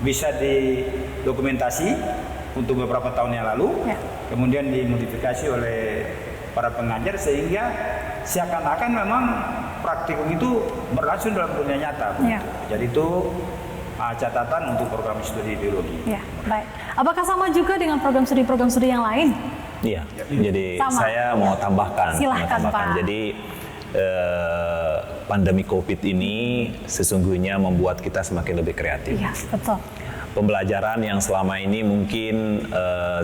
bisa didokumentasi untuk beberapa tahun yang lalu, kemudian dimodifikasi oleh para pengajar sehingga seakan-akan memang praktikum itu berlangsung dalam dunia nyata. Jadi itu catatan untuk program studi biologi. Ya, baik. Apakah sama juga dengan program studi yang lain? Iya, jadi sama. saya mau tambahkan. Silahkan, Pak. Jadi pandemi COVID ini sesungguhnya membuat kita semakin lebih kreatif. Iya, betul. Pembelajaran yang selama ini mungkin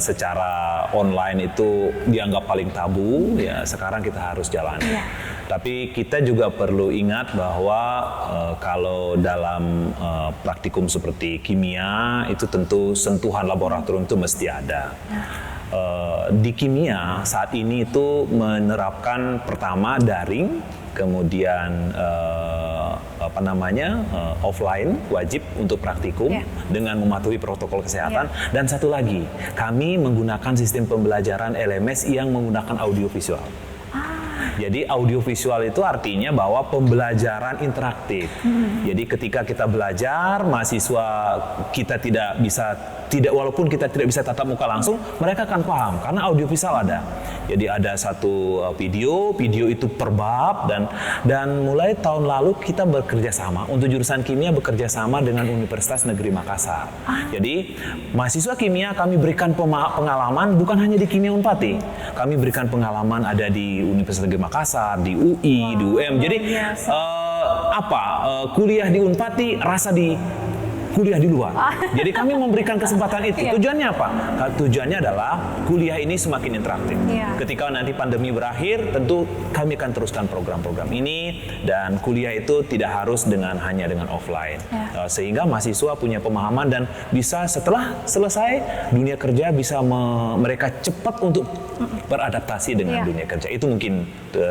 secara online itu dianggap paling tabu, ya sekarang kita harus jalani. Iya. Tapi kita juga perlu ingat bahwa kalau dalam praktikum seperti kimia itu tentu sentuhan laboratorium itu mesti ada. Di kimia saat ini itu menerapkan pertama daring, kemudian offline wajib untuk praktikum dengan mematuhi protokol kesehatan, dan satu lagi kami menggunakan sistem pembelajaran LMS yang menggunakan audiovisual. Jadi audiovisual itu artinya bahwa pembelajaran interaktif. Jadi ketika kita belajar, mahasiswa kita walaupun kita tidak bisa tatap muka langsung, mereka akan paham karena audiovisual ada. Jadi ada satu video itu per bab, dan mulai tahun lalu kita bekerja sama untuk jurusan kimia, bekerja sama dengan Universitas Negeri Makassar. Jadi mahasiswa kimia kami berikan pengalaman bukan hanya di Kimia Unpati. Kami berikan pengalaman ada di Universitas Negeri Makassar, di UI, di UM. Jadi kuliah di Unpati rasa di kuliah di luar. Jadi kami memberikan kesempatan itu. Tujuannya apa? Tujuannya adalah kuliah ini semakin interaktif. Ketika nanti pandemi berakhir, tentu kami akan teruskan program-program ini, dan kuliah itu tidak harus hanya dengan offline. Sehingga mahasiswa punya pemahaman dan bisa setelah selesai dunia kerja bisa mereka cepat untuk beradaptasi dengan dunia kerja. Itu mungkin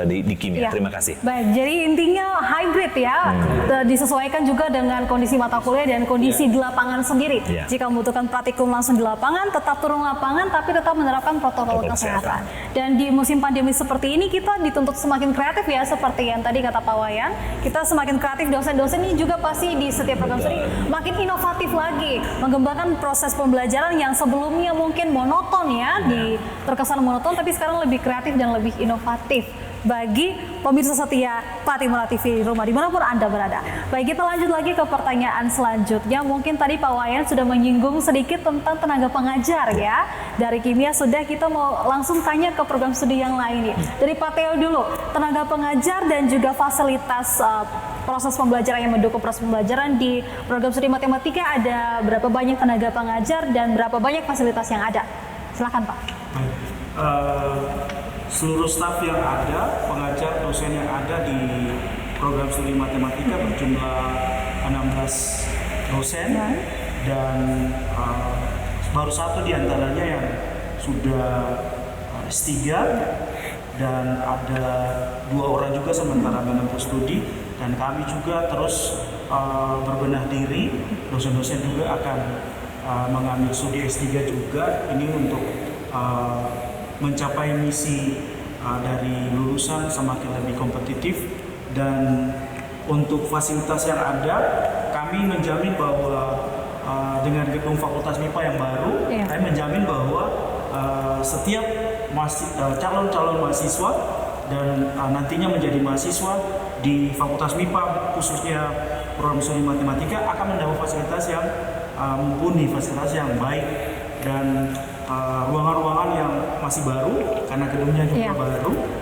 di kimia. Terima kasih. Baik, jadi intinya hybrid ya. Disesuaikan juga dengan kondisi mata kuliah dan kondisi di lapangan sendiri. Jika membutuhkan praktikum langsung di lapangan, tetap turun lapangan tapi tetap menerapkan protokol kesehatan. Dan di musim pandemi seperti ini kita dituntut semakin kreatif ya, seperti yang tadi kata Pak Wayan. Kita semakin kreatif, dosen-dosen ini juga pasti di setiap program studi makin inovatif lagi, mengembangkan proses pembelajaran yang sebelumnya mungkin monoton ya, terkesan monoton, tapi sekarang lebih kreatif dan lebih inovatif bagi pemirsa setia Patimura TV di rumah dimanapun Anda berada. Baik, kita lanjut lagi ke pertanyaan selanjutnya. Mungkin tadi Pak Wayan sudah menyinggung sedikit tentang tenaga pengajar ya. Dari kimia sudah, kita mau langsung tanya ke program studi yang lain nih. Dari Pak Theo dulu, tenaga pengajar dan juga fasilitas proses pembelajaran yang mendukung proses pembelajaran di program studi matematika, ada berapa banyak tenaga pengajar dan berapa banyak fasilitas yang ada? Silakan Pak. Seluruh staf yang ada, pengajar, dosen yang ada di program studi matematika berjumlah 16 dosen, dan baru satu diantaranya yang sudah S3, dan ada 2 orang juga sementara menempuh studi, dan kami juga terus berbenah diri. Dosen-dosen juga akan mengambil studi S3 juga, ini untuk mencapai misi dari lulusan semakin lebih kompetitif. Dan untuk fasilitas yang ada, kami menjamin bahwa dengan gedung Fakultas MIPA yang baru, kami menjamin bahwa setiap calon-calon mahasiswa dan nantinya menjadi mahasiswa di Fakultas MIPA, khususnya program studi matematika, akan mendapat fasilitas yang mumpuni, fasilitas yang baik, dan ruangan-ruangan yang masih baru karena gedungnya juga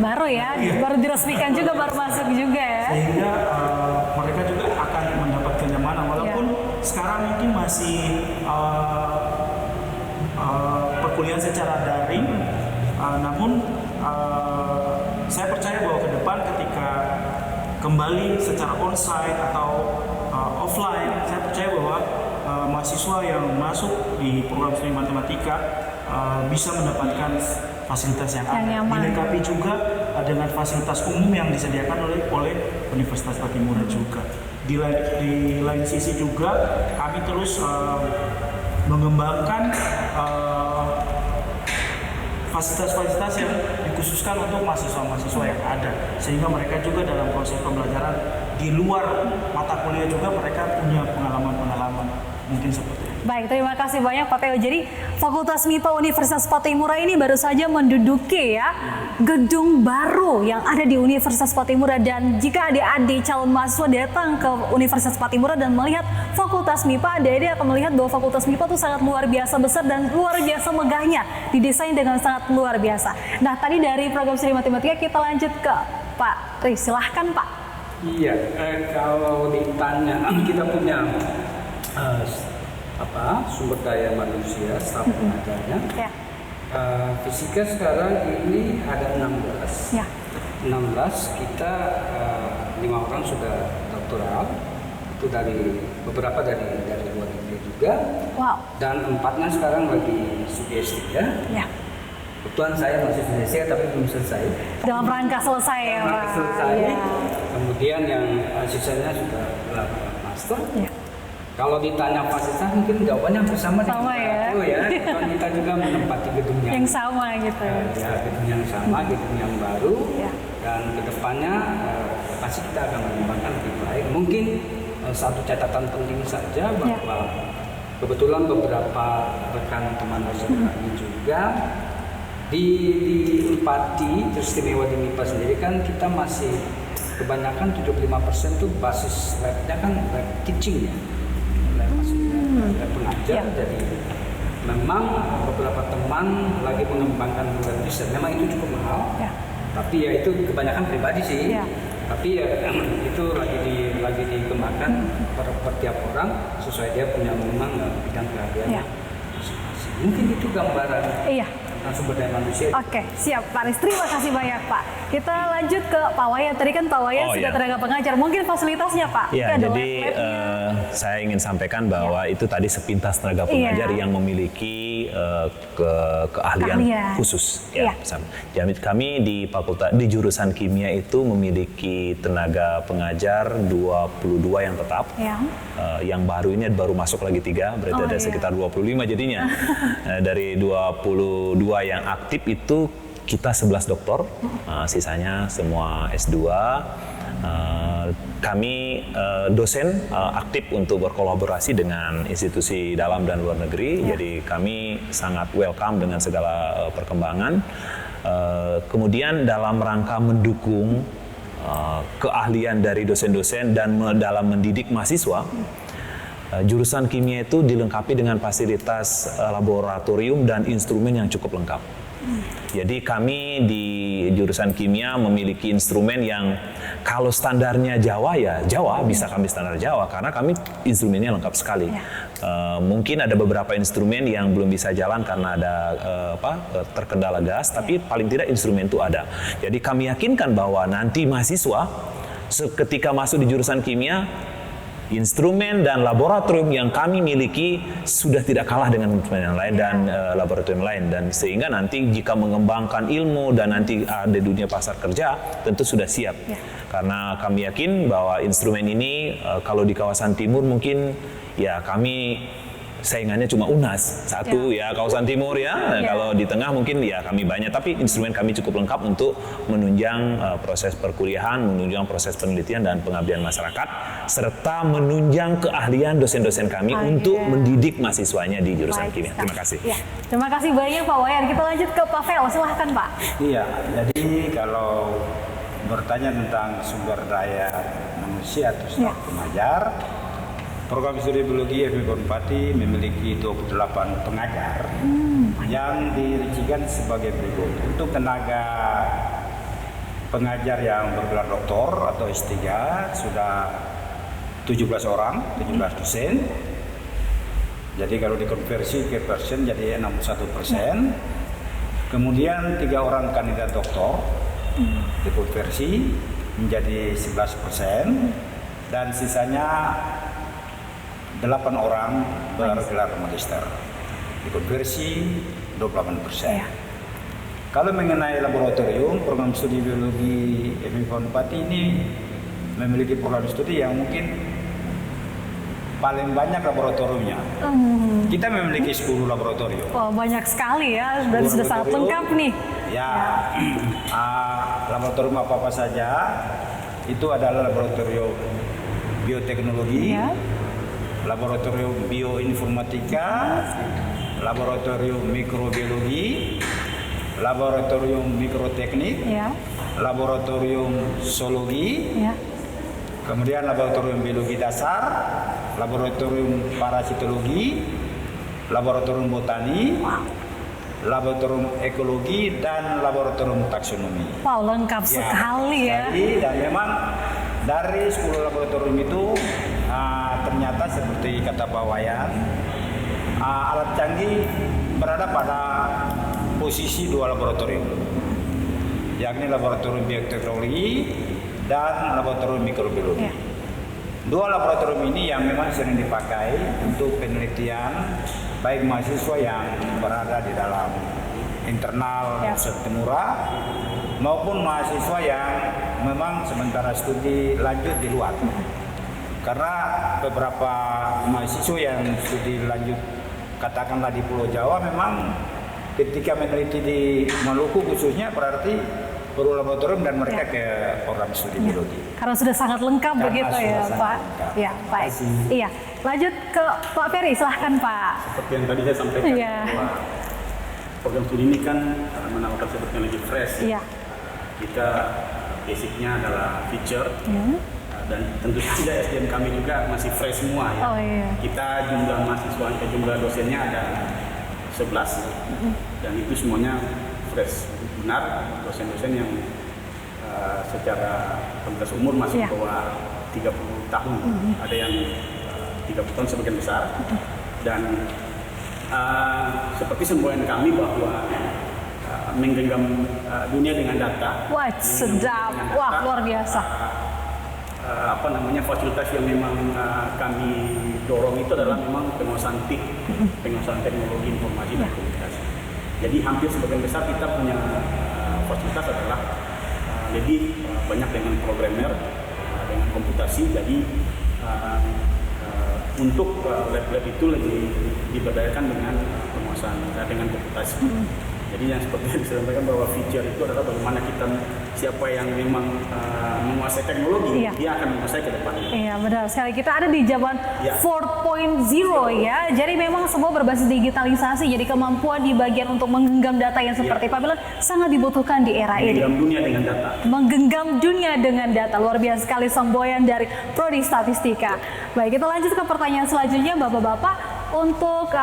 baru ya, baru diresmikan juga, baru masuk juga ya, sehingga mereka juga akan mendapat kenyamanan walaupun sekarang mungkin masih perkuliahan secara daring, namun saya percaya bahwa ke depan ketika kembali secara onsite atau offline, saya percaya bahwa mahasiswa yang masuk di program studi matematika bisa mendapatkan fasilitas yang ada, dilengkapi juga dengan fasilitas umum yang disediakan oleh Universitas Patimura juga. Di lain sisi juga kami terus mengembangkan fasilitas-fasilitas yang dikhususkan untuk mahasiswa-mahasiswa yang ada, sehingga mereka juga dalam proses pembelajaran di luar mata kuliah juga mereka punya pengalaman-pengalaman mungkin seperti itu. Baik, terima kasih banyak Pak Teo. Jadi Fakultas MIPA Universitas Patimura ini baru saja menduduki ya gedung baru yang ada di Universitas Patimura, dan jika adik-adik calon mahasiswa datang ke Universitas Patimura dan melihat Fakultas MIPA, adik-adik akan melihat bahwa Fakultas MIPA itu sangat luar biasa besar dan luar biasa megahnya, didesain dengan sangat luar biasa. Nah, tadi dari program studi matematika kita lanjut ke Pak Tri, silahkan Pak. Iya, kalau ditanya kita punya sumber daya manusia, staf pengajarnya. Ya. Fisika sekarang ini ada 16. Ya. 16 kita 5 orang sudah doktoral, itu dari beberapa dari luar negeri juga. Wow. Dan 4-nya sekarang lagi studi S3. Ya. Kebetulan saya masih studi S3 tapi belum selesai. Dalam rangka selesai ya Pak. Selesai. Ya. Kemudian yang sisanya sudah master. Ya. Kalau ditanya fasilitas mungkin jawabannya bersama Sama ya. ya. Kan kita juga menempati gedung Yang sama gitu. ya, gedung yang sama, gedung yang baru. Ya. Dan kedepannya pasti kita akan mengembangkan lebih baik. Mungkin satu catatan penting saja bahwa kebetulan beberapa rekan teman dosen kami juga di Unpati, terus istimewa di MIPA sendiri kan kita masih kebanyakan 75% tuh basis labnya kan lab teaching ya. Lab pengajar, jadi memang beberapa teman lagi mengembangkan lab riset. Memang itu cukup mahal, tapi ya itu kebanyakan pribadi sih. Tapi ya itu lagi dikembangkan per tiap orang sesuai dia punya memang bidang keahliannya. Mungkin itu gambaran tentang sumber daya manusia. Oke, siap Pak Riz. Terima kasih banyak Pak. Kita lanjut ke Pak Wayan. Tadi kan Pak Wayan sudah tenaga pengajar. Mungkin fasilitasnya Pak? Ya, jadi saya ingin sampaikan bahwa itu tadi sepintas tenaga pengajar yang memiliki keahlian khusus. Ya, jadi kami di jurusan kimia itu memiliki tenaga pengajar 22 yang tetap. Yang baru ini baru masuk lagi 3, berarti ada sekitar 25 jadinya. Dari 22 yang aktif itu kita 11 doktor, sisanya semua S2. Kami dosen aktif untuk berkolaborasi dengan institusi dalam dan luar negeri, jadi kami sangat welcome dengan segala perkembangan. Kemudian dalam rangka mendukung keahlian dari dosen-dosen dan dalam mendidik mahasiswa, jurusan kimia itu dilengkapi dengan fasilitas laboratorium dan instrumen yang cukup lengkap. Jadi kami di jurusan kimia memiliki instrumen yang kalau standarnya Jawa ya Jawa, bisa kami standar Jawa karena kami instrumennya lengkap sekali. Mungkin ada beberapa instrumen yang belum bisa jalan karena ada terkendala gas, tapi paling tidak instrumen itu ada. Jadi kami yakinkan bahwa nanti mahasiswa ketika masuk di jurusan kimia, instrumen dan laboratorium yang kami miliki sudah tidak kalah dengan instrumen yang lain dan laboratorium lain, dan sehingga nanti jika mengembangkan ilmu dan nanti ada dunia pasar kerja tentu sudah siap. Karena kami yakin bahwa instrumen ini kalau di kawasan timur mungkin ya kami saingannya cuma UNAS satu ya kawasan timur ya. Kalau di tengah mungkin ya kami banyak, tapi instrumen kami cukup lengkap untuk menunjang proses perkuliahan, menunjang proses penelitian dan pengabdian masyarakat, serta menunjang keahlian dosen-dosen kami untuk mendidik mahasiswanya di jurusan kimia. Terima kasih. Terima kasih banyak Pak Wayan. Kita lanjut ke Pak Fel, silahkan Pak. Iya, jadi kalau bertanya tentang sumber daya manusia atau staf pengajar, program studi biologi FMIPA Unpati memiliki 28 pengajar yang dirincikan sebagai berikut. Untuk tenaga pengajar yang bergelar doktor atau S3 sudah 17 orang, 17 dosen. Jadi kalau dikonversi ke persen jadi 61%. Kemudian 3 orang kandidat doktor dikonversi menjadi 11%, dan sisanya 8 orang bergelar magister, dikonversi 28%. Kalau mengenai laboratorium, program studi biologi FMIPA Unpati ini memiliki program studi yang mungkin paling banyak laboratoriumnya. Kita memiliki 10 laboratorium. Oh, banyak sekali ya, berarti sudah sangat lengkap nih. Ya, laboratorium apa saja itu adalah laboratorium bioteknologi, Ya. laboratorium bioinformatika, laboratorium mikrobiologi, laboratorium mikroteknik, Ya. laboratorium zoologi, Ya. kemudian laboratorium biologi dasar, laboratorium parasitologi, laboratorium botani, laboratorium ekologi, dan laboratorium taksonomi. Wow, lengkap sekali ya. Jadi, dan memang dari 10 laboratorium itu ternyata seperti kata Pak Wayan, alat canggih berada pada posisi 2 laboratorium, yakni laboratorium bioteknologi dan laboratorium mikrobiologi. Ya. 2 laboratorium ini yang memang sering dipakai untuk penelitian baik mahasiswa yang berada di dalam internal Ya. Universitas Timura maupun mahasiswa yang memang sementara studi lanjut di luar. Karena beberapa mahasiswa yang studi lanjut katakanlah di Pulau Jawa memang ketika meneliti di Maluku khususnya berarti perlu laboratorium dan mereka ke program studi biologi. Karena sudah sangat lengkap Karena begitu sudah ya, sangat Pak. lengkap. Ya, baik. Kasih. Iya. Lanjut ke Pak Ferry, silahkan Pak. Seperti yang tadi saya sampaikan Iya. bahwa program studi ini kan menawarkan seperti yang lagi fresh. Iya. Kita basicnya adalah feature Ya. dan tentu saja SDM kami juga masih fresh semua ya. Oh, iya. Kita jumlah mahasiswa, jumlah dosennya ada 11 dan itu semuanya fresh. Benar dosen-dosen yang secara kualitas umur masih Iya. bawah 30 tahun. Ada yang 30 tahun sebagian besar. Dan seperti semboyan kami bahwa menggenggam dunia dengan data. Wah, sedap. Dengan Wah, data, luar biasa. fasilitas yang memang kami dorong itu adalah memang penguasaan TIK, penguasaan teknologi informasi dan komunikasi. Jadi hampir sebagian besar kita punya fasilitas adalah jadi banyak dengan programmer, dengan komputasi. Jadi untuk lab-lab itu lebih diberdayakan dengan penguasaan dengan komputasi. Jadi yang seperti yang disampaikan bahwa feature itu adalah bagaimana kita siapa yang memang menguasai teknologi, Iya. dia akan menguasai ke depan. Iya, benar sekali. Kita ada di zaman Ya. 4.0 ya. Jadi memang semua berbasis digitalisasi. Jadi kemampuan di bagian untuk menggenggam data yang seperti Pak bilang sangat dibutuhkan di era ini. Dalam dunia dengan data. Menggenggam dunia dengan data. Luar biasa sekali semboyan dari Prodi Statistika. Baik, kita lanjut ke pertanyaan selanjutnya, Bapak-bapak. Untuk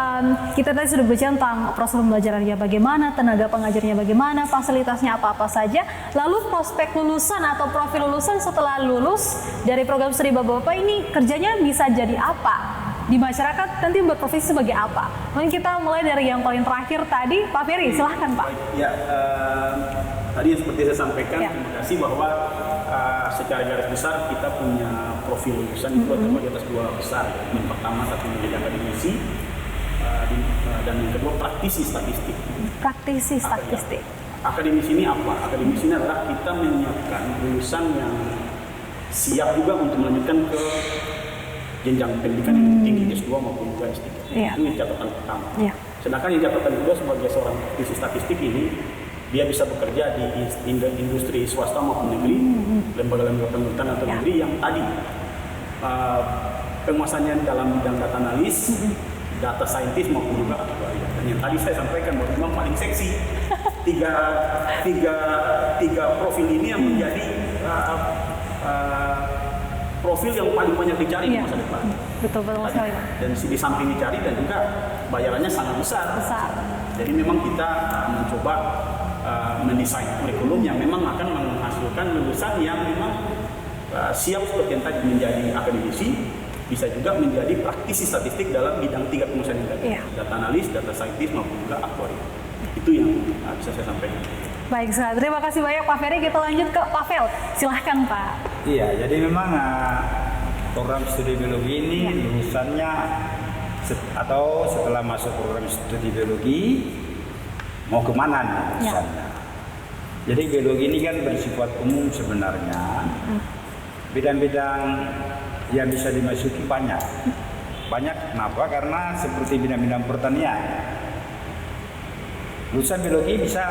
kita tadi sudah bicara tentang proses pembelajarannya bagaimana, tenaga pengajarnya bagaimana, fasilitasnya apa-apa saja. Lalu prospek lulusan atau profil lulusan setelah lulus dari program studi Bapak-bapak ini kerjanya bisa jadi apa? Di masyarakat nanti berprofesi sebagai apa? Mungkin kita mulai dari yang paling terakhir tadi, Pak Ferry, silahkan Pak. Ya, tadi seperti saya sampaikan, Ya. terima kasih bahwa secara garis besar kita punya profil lulusan itu terbagi atas 2 besar. Yang pertama satu menjadi akademisi dan yang kedua praktisi statistik. Praktisi statistik. Akademisi ini apa? Akademisi ini adalah kita menyiapkan lulusan yang siap juga untuk melanjutkan ke jenjang pendidikan yang tinggi S2 maupun juga S3. Iya. Itu catatan pertama. Iya. Sedangkan yang catatan kedua sebagai seorang praktisi statistik ini dia bisa bekerja di industri swasta maupun negeri, lembaga-lembaga pemerintahan atau negeri yang tadi penguasaannya dalam bidang data analis, data scientist maupun juga aktuaria. Dan yang tadi saya sampaikan bahwa memang paling seksi tiga profil ini yang menjadi profil yang paling banyak dicari di Iya. masa depan. Betul sekali. Dan di samping dicari dan juga bayarannya sangat besar. Besar. Jadi memang kita mencoba mendesain kurikulum yang memang akan menghasilkan lulusan yang memang siap seperti yang tadi menjadi akademisi, bisa juga menjadi praktisi statistik dalam bidang 3 penguasaan yang tadi. Iya. Data analis, data scientist maupun juga aktuaria. Itu yang bisa saya sampaikan. Baik sekali. Terima kasih banyak Pak Ferry. Kita lanjut ke Pak Fel. Silahkan Pak. Iya, jadi memang program studi biologi ini lulusannya atau setelah masuk program studi biologi mau kemana nih lulusannya? Jadi biologi ini kan bersifat umum sebenarnya. Bidang-bidang yang bisa dimasuki banyak. banyak. Kenapa? Karena seperti bidang-bidang pertanian. Lulusan biologi bisa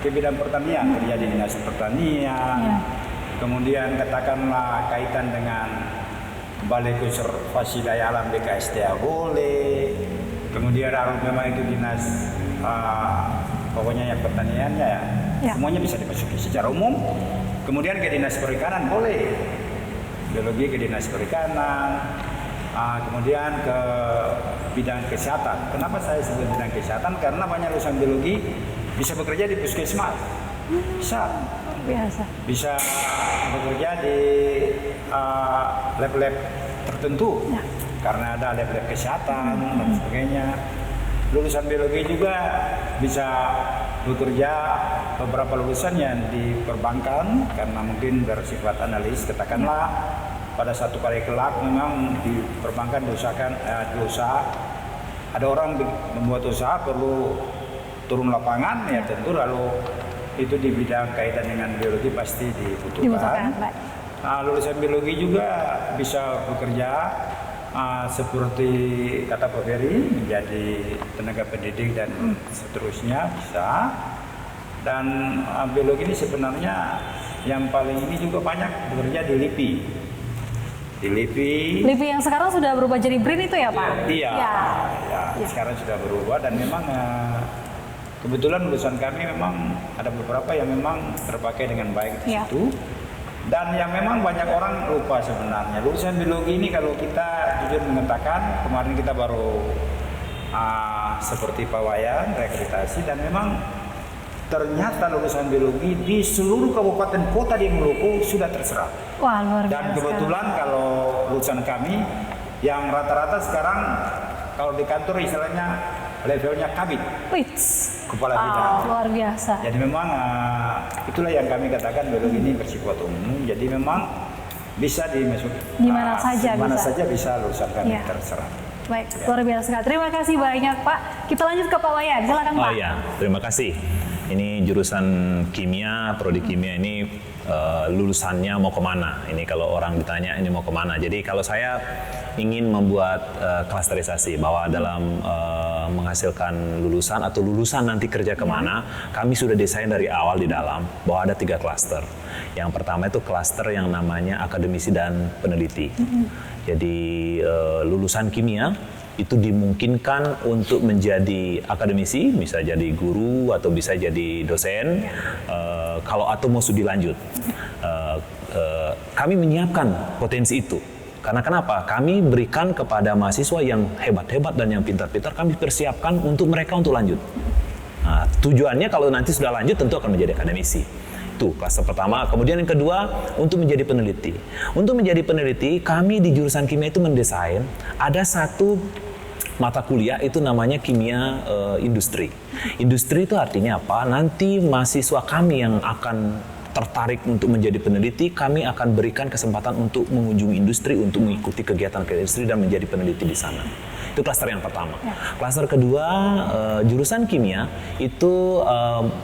ke bidang pertanian, kerja di dinas pertanian. Kemudian katakanlah kaitan dengan Balai Konservasi Daya Alam BKSDA boleh. Kemudian kalau memang itu dinas pokoknya yang pertaniannya ya, semuanya bisa dimasuki secara umum. Kemudian ke dinas perikanan boleh, biologi ke dinas perikanan. Kemudian ke bidang kesehatan. Kenapa saya sebut bidang kesehatan? Karena banyak lulusan biologi bisa bekerja di puskesmas, bisa bekerja di lab-lab tertentu, karena ada lab-lab kesehatan dan sebagainya. Lulusan biologi juga bisa bekerja, beberapa lulusan yang di perbankan karena mungkin bersifat analis, katakanlah pada satu kali kelak memang di perbankan usaha ada orang membuat usaha perlu turun lapangan ya tentu, lalu itu di bidang kaitan dengan biologi pasti dibutuhkan. Lulusan biologi juga bisa bekerja seperti kata Pak Ferry menjadi tenaga pendidik dan seterusnya bisa. Dan biologi ini sebenarnya yang paling ini juga banyak bekerja di LIPI. Di LIPI yang sekarang sudah berubah jadi BRIN itu ya Pak? Iya, sekarang sudah berubah dan memang kebetulan lulusan kami memang ada beberapa yang memang terpakai dengan baik di situ. Dan yang memang banyak orang lupa sebenarnya, lulusan biologi ini kalau kita jujur mengatakan, kemarin kita baru seperti Pak Wayan, reakreditasi, dan memang ternyata lulusan biologi di seluruh kabupaten kota di Maluku sudah terserap. Wah, luar biasa. Dan kebetulan kalau lulusan kami yang rata-rata sekarang kalau di kantor istilahnya levelnya kabit, kepala bidang. Luar biasa. Jadi memang itulah yang kami katakan biologi ini bersifat umum. Jadi memang bisa dimasuki di mana saja bisa lulusan kami terserap. Baik, luar biasa. Terima kasih banyak Pak. Kita lanjut ke Pak Wayan. Silakan Pak. Oh iya, terima kasih. Ini jurusan kimia, prodi kimia ini lulusannya mau kemana? Ini kalau orang ditanya ini mau kemana? Jadi kalau saya ingin membuat klasterisasi bahwa dalam menghasilkan lulusan atau lulusan nanti kerja kemana, kami sudah desain dari awal di dalam bahwa ada 3 klaster. Yang pertama itu klaster yang namanya akademisi dan peneliti. Jadi lulusan kimia itu dimungkinkan untuk menjadi akademisi, bisa jadi guru atau bisa jadi dosen, kalau atau mau studi lanjut. Kami menyiapkan potensi itu. Karena kenapa? Kami berikan kepada mahasiswa yang hebat-hebat dan yang pintar-pintar, kami persiapkan untuk mereka untuk lanjut. Nah, tujuannya kalau nanti sudah lanjut tentu akan menjadi akademisi. Itu klaster pertama. Kemudian yang kedua, untuk menjadi peneliti. Untuk menjadi peneliti, kami di jurusan kimia itu mendesain ada satu mata kuliah itu namanya kimia industri. Industri itu artinya apa? Nanti mahasiswa kami yang akan tertarik untuk menjadi peneliti, kami akan berikan kesempatan untuk mengunjungi industri, untuk mengikuti kegiatan ke industri dan menjadi peneliti di sana. Itu klaster yang pertama. Klaster kedua, jurusan kimia itu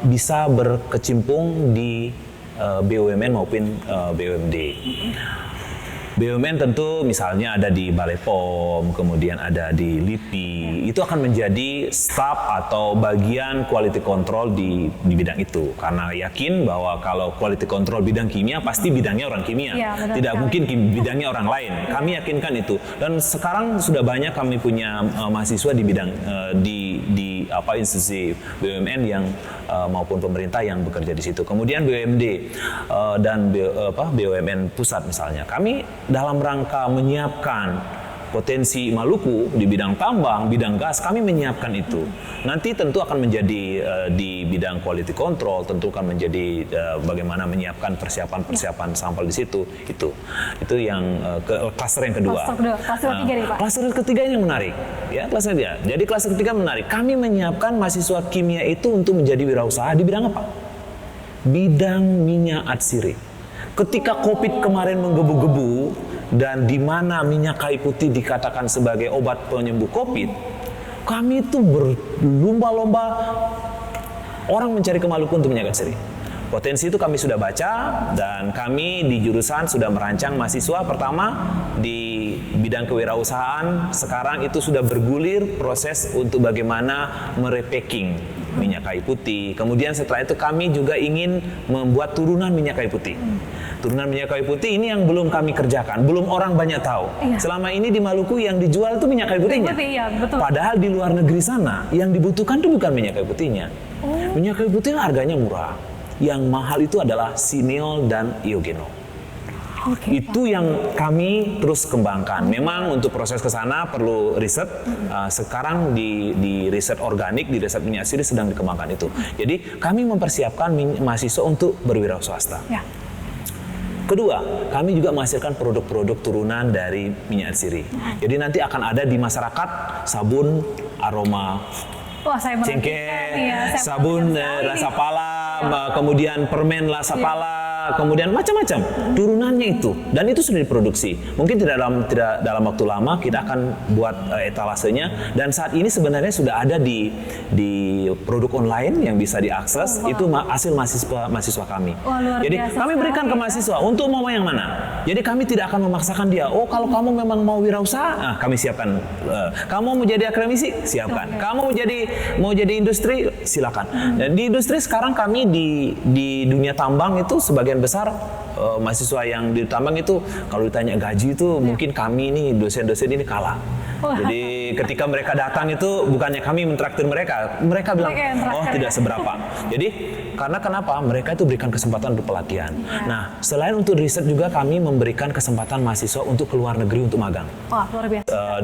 bisa berkecimpung di BUMN maupun BUMD. BUMN tentu misalnya ada di Balai POM, kemudian ada di LIPI, itu akan menjadi staf atau bagian quality control di bidang itu. Karena yakin bahwa kalau quality control bidang kimia, pasti bidangnya orang kimia. Tidak mungkin bidangnya orang lain. Kami yakinkan itu. Dan sekarang sudah banyak kami punya mahasiswa di bidang di institusi BUMN yang maupun pemerintah yang bekerja di situ. Kemudian BUMD dan BUMN pusat misalnya. Kami dalam rangka menyiapkan potensi Maluku di bidang tambang, bidang gas, kami menyiapkan itu. Nanti tentu akan menjadi di bidang quality control, tentu akan menjadi bagaimana menyiapkan persiapan sampel di situ. Itu yang klaster yang kedua. Klaster ketiga nih Pak. Klaster ketiga yang menarik. Ya, klaster ketiga. Jadi klaster ketiga menarik. Kami menyiapkan mahasiswa kimia itu untuk menjadi wirausaha di bidang apa? Bidang minyak atsiri. Ketika COVID kemarin menggebu-gebu dan di mana minyak kayu putih dikatakan sebagai obat penyembuh COVID, kami itu berlomba-lomba orang mencari ke Maluku untuk minyak atsiri. Potensi itu kami sudah baca dan kami di jurusan sudah merancang mahasiswa pertama di bidang kewirausahaan. Sekarang itu sudah bergulir proses untuk bagaimana merepacking minyak kayu putih. Kemudian setelah itu kami juga ingin membuat turunan minyak kayu putih. Turunan minyak kayu putih ini yang belum kami kerjakan, belum orang banyak tahu. Selama ini di Maluku yang dijual itu minyak kayu putihnya. Padahal di luar negeri sana yang dibutuhkan itu bukan minyak kayu putihnya. Minyak kayu putih harganya murah. Yang mahal itu adalah sineol dan iogenol. Itu yang kami terus kembangkan. Memang untuk proses ke sana perlu riset. Sekarang di riset organik, di riset minyak sirih sedang dikembangkan itu. Jadi kami mempersiapkan mahasiswa untuk berwirausaha swasta. Kedua, kami juga menghasilkan produk-produk turunan dari minyak sirih. Jadi nanti akan ada di masyarakat sabun aroma cengkeh, sabun rasa pala, kemudian permen rasa pala, kemudian macam-macam turunannya itu, dan itu sudah diproduksi. Mungkin tidak dalam waktu lama kita akan buat etalasenya, dan saat ini sebenarnya sudah ada di produk online yang bisa diakses. Itu hasil mahasiswa kami. Jadi kami berikan ke mahasiswa untuk mau yang mana. Jadi kami tidak akan memaksakan dia. Oh, kalau kamu memang mau wirausaha, kami siapkan. Kamu mau jadi akademisi, siapkan. Kamu mau jadi industri, silakan. Dan di industri sekarang kami di dunia tambang itu sebagian besar mahasiswa yang di tambang itu kalau ditanya gaji itu mungkin kami ini dosen-dosen ini kalah. Jadi ketika mereka datang itu bukannya kami mentraktir mereka bilang oh tidak seberapa. Jadi karena kenapa? Mereka itu berikan kesempatan untuk pelatihan. Nah, selain untuk riset juga kami memberikan kesempatan mahasiswa untuk keluar negeri untuk magang. Wah, luar biasa.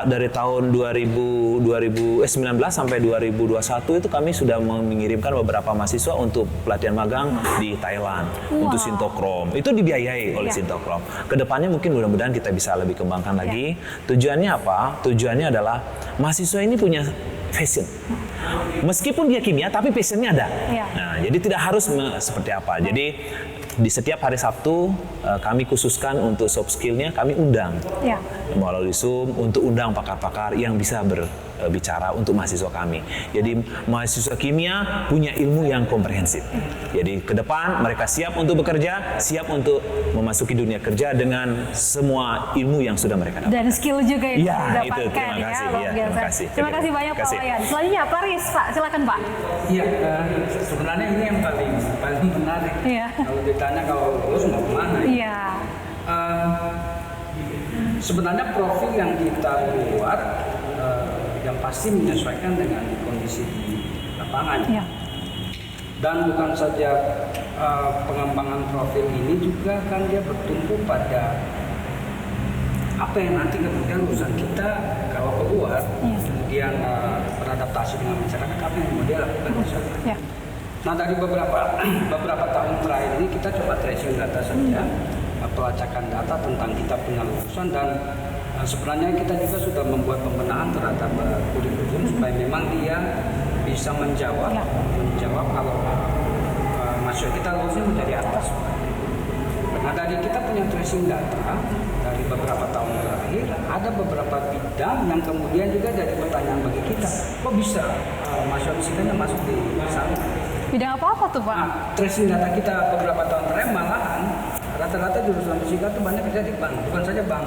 Dari tahun 2019 sampai 2021 itu kami sudah mengirimkan beberapa mahasiswa untuk pelatihan magang di Thailand untuk Sintokrom. Itu dibiayai oleh Sintokrom. Kedepannya mungkin mudah-mudahan kita bisa lebih kembangkan lagi. Tujuannya apa? Tujuannya adalah mahasiswa ini punya passion. Meskipun dia kimia, tapi passionnya ada. Nah, jadi tidak harus seperti apa. Jadi di setiap hari Sabtu kami khususkan untuk soft skillnya kami undang melalui Zoom untuk undang pakar-pakar yang bisa berbicara untuk mahasiswa kami. Jadi mahasiswa kimia punya ilmu yang komprehensif. Jadi ke depan mereka siap untuk bekerja, siap untuk memasuki dunia kerja dengan semua ilmu yang sudah mereka dapat. Dan skill juga yang didapatkan. Itu, terima kasih. Terima kasih banyak Pak Wayan. Selanjutnya Pak Riz, Pak, silakan Pak. Iya, sebenarnya ini yang paling menarik. Kalau ditanya kalau lulus mau kemana? Sebenarnya profil yang kita buat yang pasti menyesuaikan dengan kondisi di lapangan. Dan bukan saja pengembangan profil ini juga kan dia bertumpu pada apa yang nanti kemudian lulusan kita kalau keluar kemudian beradaptasi dengan masyarakat, apa yang mau dia lakukan di sana. Nah, dari beberapa tahun terakhir ini kita coba tracing data saja, pelacakan data tentang kita punya lulusan, dan sebenarnya kita juga sudah membuat pembenahan terhadap kurikulum supaya memang dia bisa menjawab kalau mahasiswa kita lulusnya menjadi atas. Nah, dari kita punya tracing data dari beberapa tahun terakhir, ada beberapa bidang yang kemudian juga jadi pertanyaan bagi kita, kok bisa mahasiswa fisikanya masuk di sana? Bidang apa tuh Pak? Nah, tracing data kita beberapa tahun terakhir malahan rata-rata jurusan fisika itu banyak kerja di bank, bukan saja bank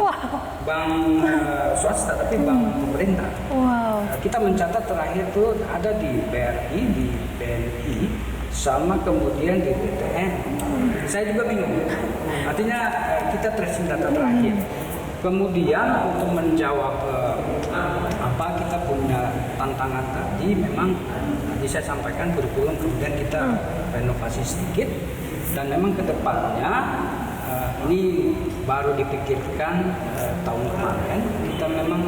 swasta, tapi bank pemerintah. Kita mencatat terakhir itu ada di BRI, di BNI, sama kemudian di BTN. Saya juga bingung. Artinya kita tracing data terakhir. Kemudian untuk menjawab apa kita punya tantangan tadi, memang tadi saya sampaikan kurikulum kemudian kita renovasi sedikit, dan memang kedepannya ini baru dipikirkan tahun kemarin, kita memang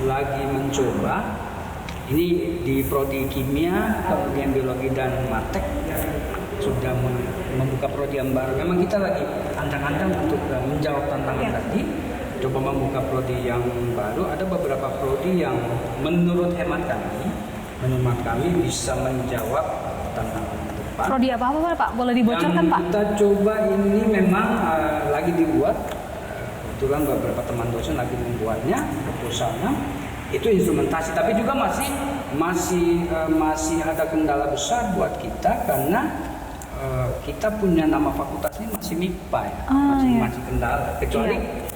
lagi mencoba ini di prodi kimia, kemudian biologi dan matek sudah membuka prodi yang baru. Memang kita lagi ancang-ancang untuk menjawab tantangan tadi, coba membuka prodi yang baru. Ada beberapa prodi yang menurut hemat kami bisa menjawab tantangan depan. Prodi apa Pak? Boleh dibocorkan Pak? Kita coba ini memang lagi dibuat. Kebetulan beberapa teman dosen lagi membuatnya, proposalnya. Itu instrumentasi, tapi juga masih ada kendala besar buat kita karena kita punya nama fakultasnya masih MIPA ya, iya. masih kendala, kecuali Iya.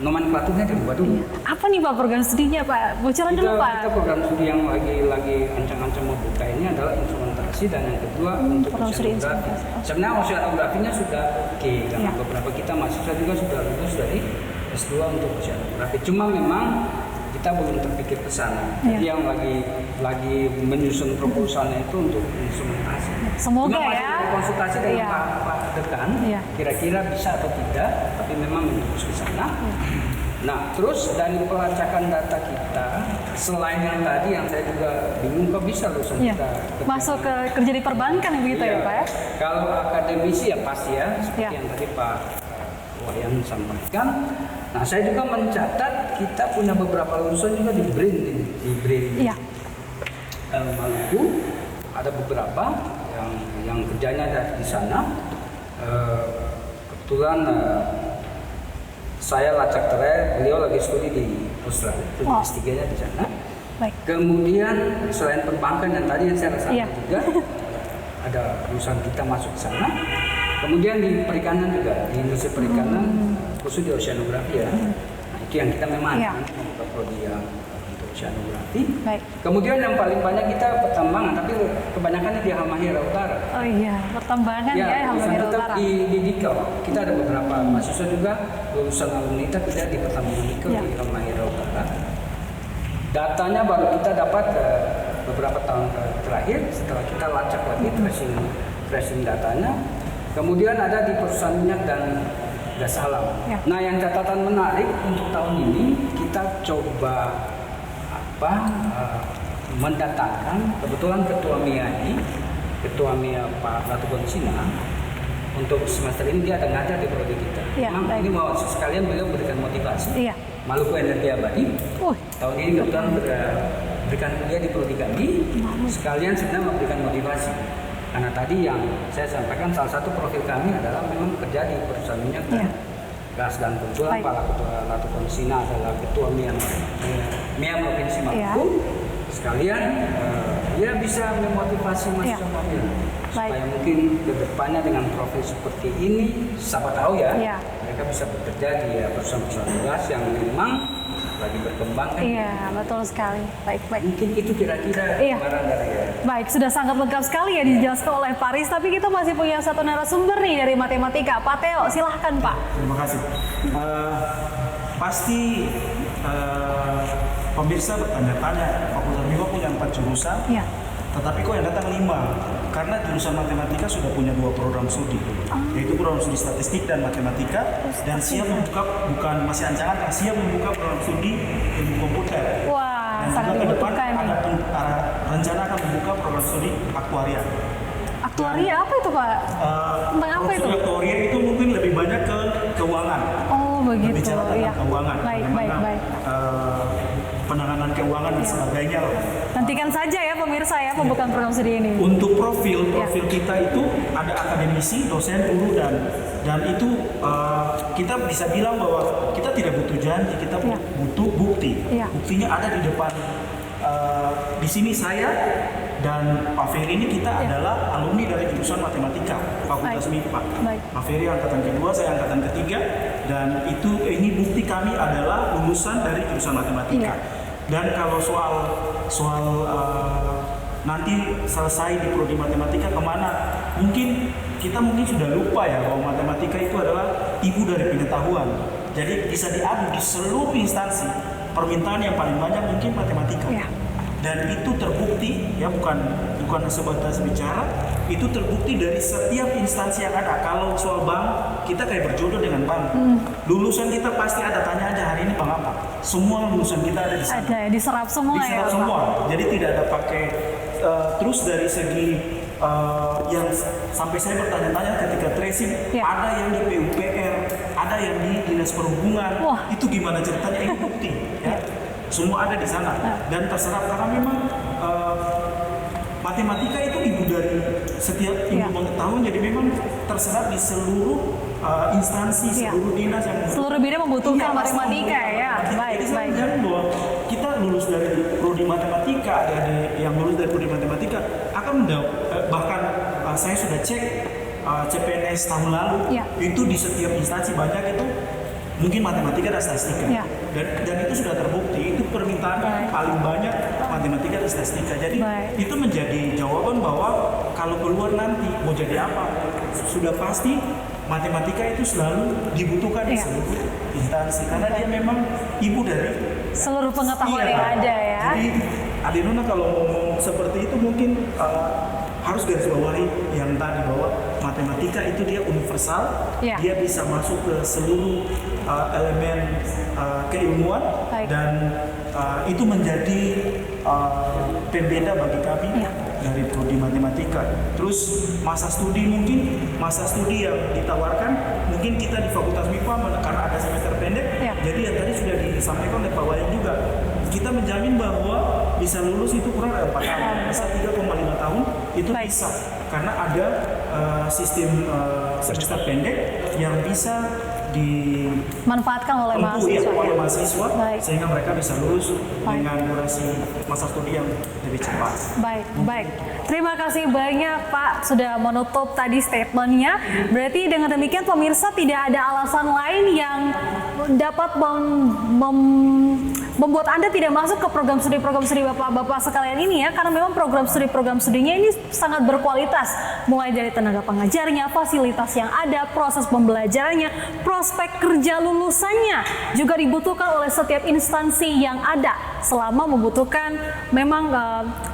nomenklaturnya dirubah dulu. Apa nih Pak program studinya Pak? Bocoran dulu Pak. Kita program studi yang lagi ancang-ancang mau buka ini adalah instrumentasi, dan yang kedua untuk program studi oceanografi. instrumentasi. Sebenarnya oceanografinya sudah oke, karena Iya. beberapa kita mahasiswa juga sudah lulus dari S2 untuk oceanografi. Cuma memang kita belum terpikir ke sana. Jadi Iya. yang lagi menyusun proposalnya itu untuk instrumentasi. Semoga Cuma masih ya. konsultasi dengan Iya. Pak Dekan, Iya. kira-kira bisa atau tidak, tapi memang menjurus ke sana. Iya. Nah, terus dari pelacakan data kita, selain yang tadi yang saya juga bingung kok bisa lulusan Iya. kita Masuk ke kerja di perbankan begitu ya Iya. Pak ya? Kalau akademisi ya pasti ya, seperti Iya. yang tadi Pak Wayan sampaikan. Nah, saya juga mencatat kita punya beberapa lulusan juga di BRIN ini, di BRIN Iya. Maluku. Ada beberapa yang kerjanya ada di sana. Kebetulan saya lacak terakhir, beliau lagi studi di Australia, itu Wow. S3-nya di sana. Baik. Kemudian selain perbankan yang tadi yang saya rasakan Iya. juga, ada lulusan kita masuk ke sana. Kemudian di perikanan juga, di industri perikanan, khusus di oceanografi ya. Nah, itu yang kita memang Iya. nanti membuka prodi yang untuk oceanografi. Baik. Kemudian yang paling banyak kita pertambangan, tapi kebanyakan di Halmahera Utara. Oh iya, pertambangan ya, Halmahera tetap Utara. di Dikau. Kita ada beberapa mahasiswa juga lulusan alumni kita kerja di pertambangan Dikau Iya. di Halmahera Utara. Datanya baru kita dapat beberapa tahun terakhir setelah kita lacak lagi tracing datanya. Kemudian ada di perusahaan minyak dan gas alam. Ya. Nah, yang catatan menarik untuk tahun ini kita coba mendatangkan, kebetulan ketua MIA Pak Ratu Gonsina, untuk semester ini dia ada ngajar di prodi kita. Ya, Memang baik. ini mau sekalian beliau berikan motivasi. Iya. Maluku Energi Abadi. Tahun ini kebetulan berikan kuliah di prodi kami, sekalian sebenarnya memberikan motivasi. Karena tadi yang saya sampaikan salah satu profil kami adalah memang kerja di perusahaan minyak dan gas, dan kebetulan Baik. Pak Ratu Gonsina adalah ketua MIA Provinsi Maluku. Iya. Sekalian dia bisa memotivasi mahasiswa kami supaya mungkin kedepannya dengan profil seperti ini, siapa tahu ya, Iya. mereka bisa bekerja di perusahaan-perusahaan gas yang memang lagi berkembang kan. Iya, betul sekali. Baik. Mungkin itu kira-kira Iya. gambaran dari Baik, sudah sangat lengkap sekali ya dijelaskan oleh Paris, tapi kita masih punya satu narasumber nih dari matematika. Pak Theo, silahkan Pak. Terima kasih. Pasti pemirsa bertanya-tanya, Fakultas MIPA punya 4 jurusan, Iya. tetapi kok yang datang 5? Karena jurusan matematika sudah punya 2 program studi, yaitu program studi statistik dan matematika, dan siap membuka, bukan masih ancangan, siap membuka program studi ilmu komputer. Wah, Dan sangat juga ke depan dibutuhkan nih. ada rencana akan membuka program studi aktuaria. Aktuaria apa itu Pak? Tentang apa itu? Program aktuaria itu mungkin lebih banyak ke keuangan. Oh begitu, Berbicara tentang iya. keuangan, Baik. bagaimana, penanganan keuangan dan sebagainya. Nantikan saja ya pemirsa ya pembukaan program studi ini. Untuk profil kita itu ada akademisi, dosen, guru, dan itu kita bisa bilang bahwa kita tidak butuh janji, kita butuh bukti. Iya. Buktinya ada di depan. Di sini saya dan Pak Ferry ini kita adalah alumni dari jurusan matematika Fakultas MIPA. Baik. Pak Ferry angkatan kedua, saya angkatan ketiga, dan ini bukti kami adalah lulusan dari jurusan matematika. Dan kalau soal nanti selesai di prodi matematika kemana? Kita mungkin sudah lupa ya bahwa matematika itu adalah ibu dari pengetahuan. Jadi bisa diadu di seluruh instansi. Permintaan yang paling banyak mungkin matematika. Iya. Dan itu terbukti ya, bukan sebatas bicara, itu terbukti dari setiap instansi yang ada. Kalau soal bank, kita kayak berjodoh dengan bank. Lulusan kita pasti ada, tanya aja hari ini bank apa. Semua lulusan kita ada di sana. Ada ya, diserap semua Diserap ya. semua. Jadi tidak ada pakai terus dari segi yang sampai saya bertanya-tanya ketika tracing, ada yang di PUPR, ada yang di Dinas Perhubungan. Wah. Itu gimana ceritanya? Ini bukti ya. Semua ada di sana dan terserap karena memang matematika itu ibu dari setiap ilmu pengetahuan, jadi memang terserap di seluruh instansi, seluruh dinas yang Seluruh bidang membutuhkan matematika ya. Jadi saya Baik. menjamin bahwa kita lulus dari prodi matematika, ada yang lulus dari prodi matematika akan bahkan saya sudah cek CPNS tahun lalu, Ya. itu di setiap instansi banyak itu mungkin matematika dan statistika. Ya. Dan itu sudah terbukti, itu permintaan paling banyak matematika dan statistika. Jadi itu menjadi jawaban bahwa kalau keluar nanti mau jadi apa, sudah pasti matematika itu selalu dibutuhkan di seluruh instansi karena dia memang ibu dari seluruh pengetahuan yang ada ya. Jadi Adenona kalau ngomong seperti itu mungkin harus garis bawahi yang tadi bahwa matematika itu dia universal, dia bisa masuk ke seluruh elemen keilmuan dan itu menjadi pembeda bagi kami dari prodi matematika. Terus masa studi yang ditawarkan mungkin kita di Fakultas MIPA karena ada semester pendek. Jadi yang tadi sudah disampaikan oleh Pak Wayan juga, kita menjamin bahwa bisa lulus itu kurang dari 4 tahun, bisa 3,5 tahun itu bisa karena ada sistem semester pendek yang bisa dimanfaatkan oleh mahasiswa, sehingga mereka bisa lulus dengan durasi masa studi yang lebih cepat. Baik. Terima kasih banyak Pak sudah menutup tadi statementnya. Berarti dengan demikian pemirsa tidak ada alasan lain yang dapat membuat Anda tidak masuk ke program studi Bapak-Bapak sekalian ini ya, karena memang program studinya ini sangat berkualitas, mulai dari tenaga pengajarnya, fasilitas yang ada, proses pembelajarannya, prospek kerja lulusannya juga dibutuhkan oleh setiap instansi yang ada selama membutuhkan memang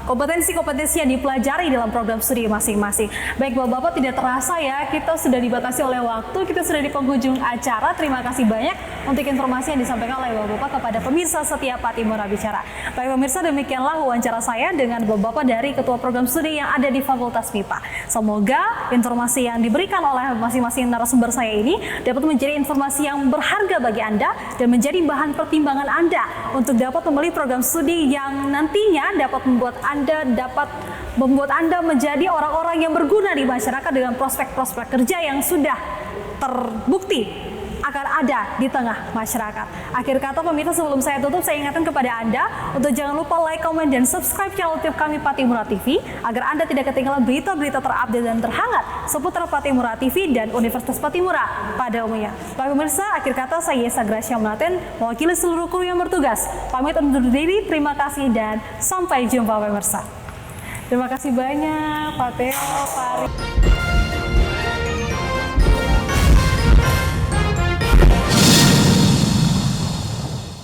kompetensi-kompetensi yang dipelajari dalam program studi masing-masing. Baik Bapak-Bapak, tidak terasa ya kita sudah dibatasi oleh waktu, kita sudah di penghujung acara. Terima kasih banyak untuk informasi yang disampaikan oleh Bapak-Bapak kepada pemirsa setia Patimura Bicara. Baik pemirsa, demikianlah wawancara saya dengan Bapak-Bapak dari Ketua Program Studi yang ada di Fakultas MIPA. Semoga informasi yang diberikan oleh masing-masing narasumber saya ini dapat menjadi informasi yang berharga bagi Anda dan menjadi bahan pertimbangan Anda untuk dapat memilih program studi yang nantinya dapat membuat Anda menjadi orang-orang yang berguna di masyarakat dengan prospek-prospek kerja yang sudah terbukti akan ada di tengah masyarakat. Akhir kata pemirsa, sebelum saya tutup, saya ingatkan kepada Anda untuk jangan lupa like, comment, dan subscribe channel YouTube kami Patimura TV agar Anda tidak ketinggalan berita-berita terupdate dan terhangat seputar Patimura TV dan Universitas Patimura pada umumnya. Baik pemirsa, akhir kata saya Yesa Gracia Melaten mewakili seluruh kru yang bertugas. Pamit undur diri, terima kasih dan sampai jumpa pemirsa. Terima kasih banyak Pak Teo, Pak Ari.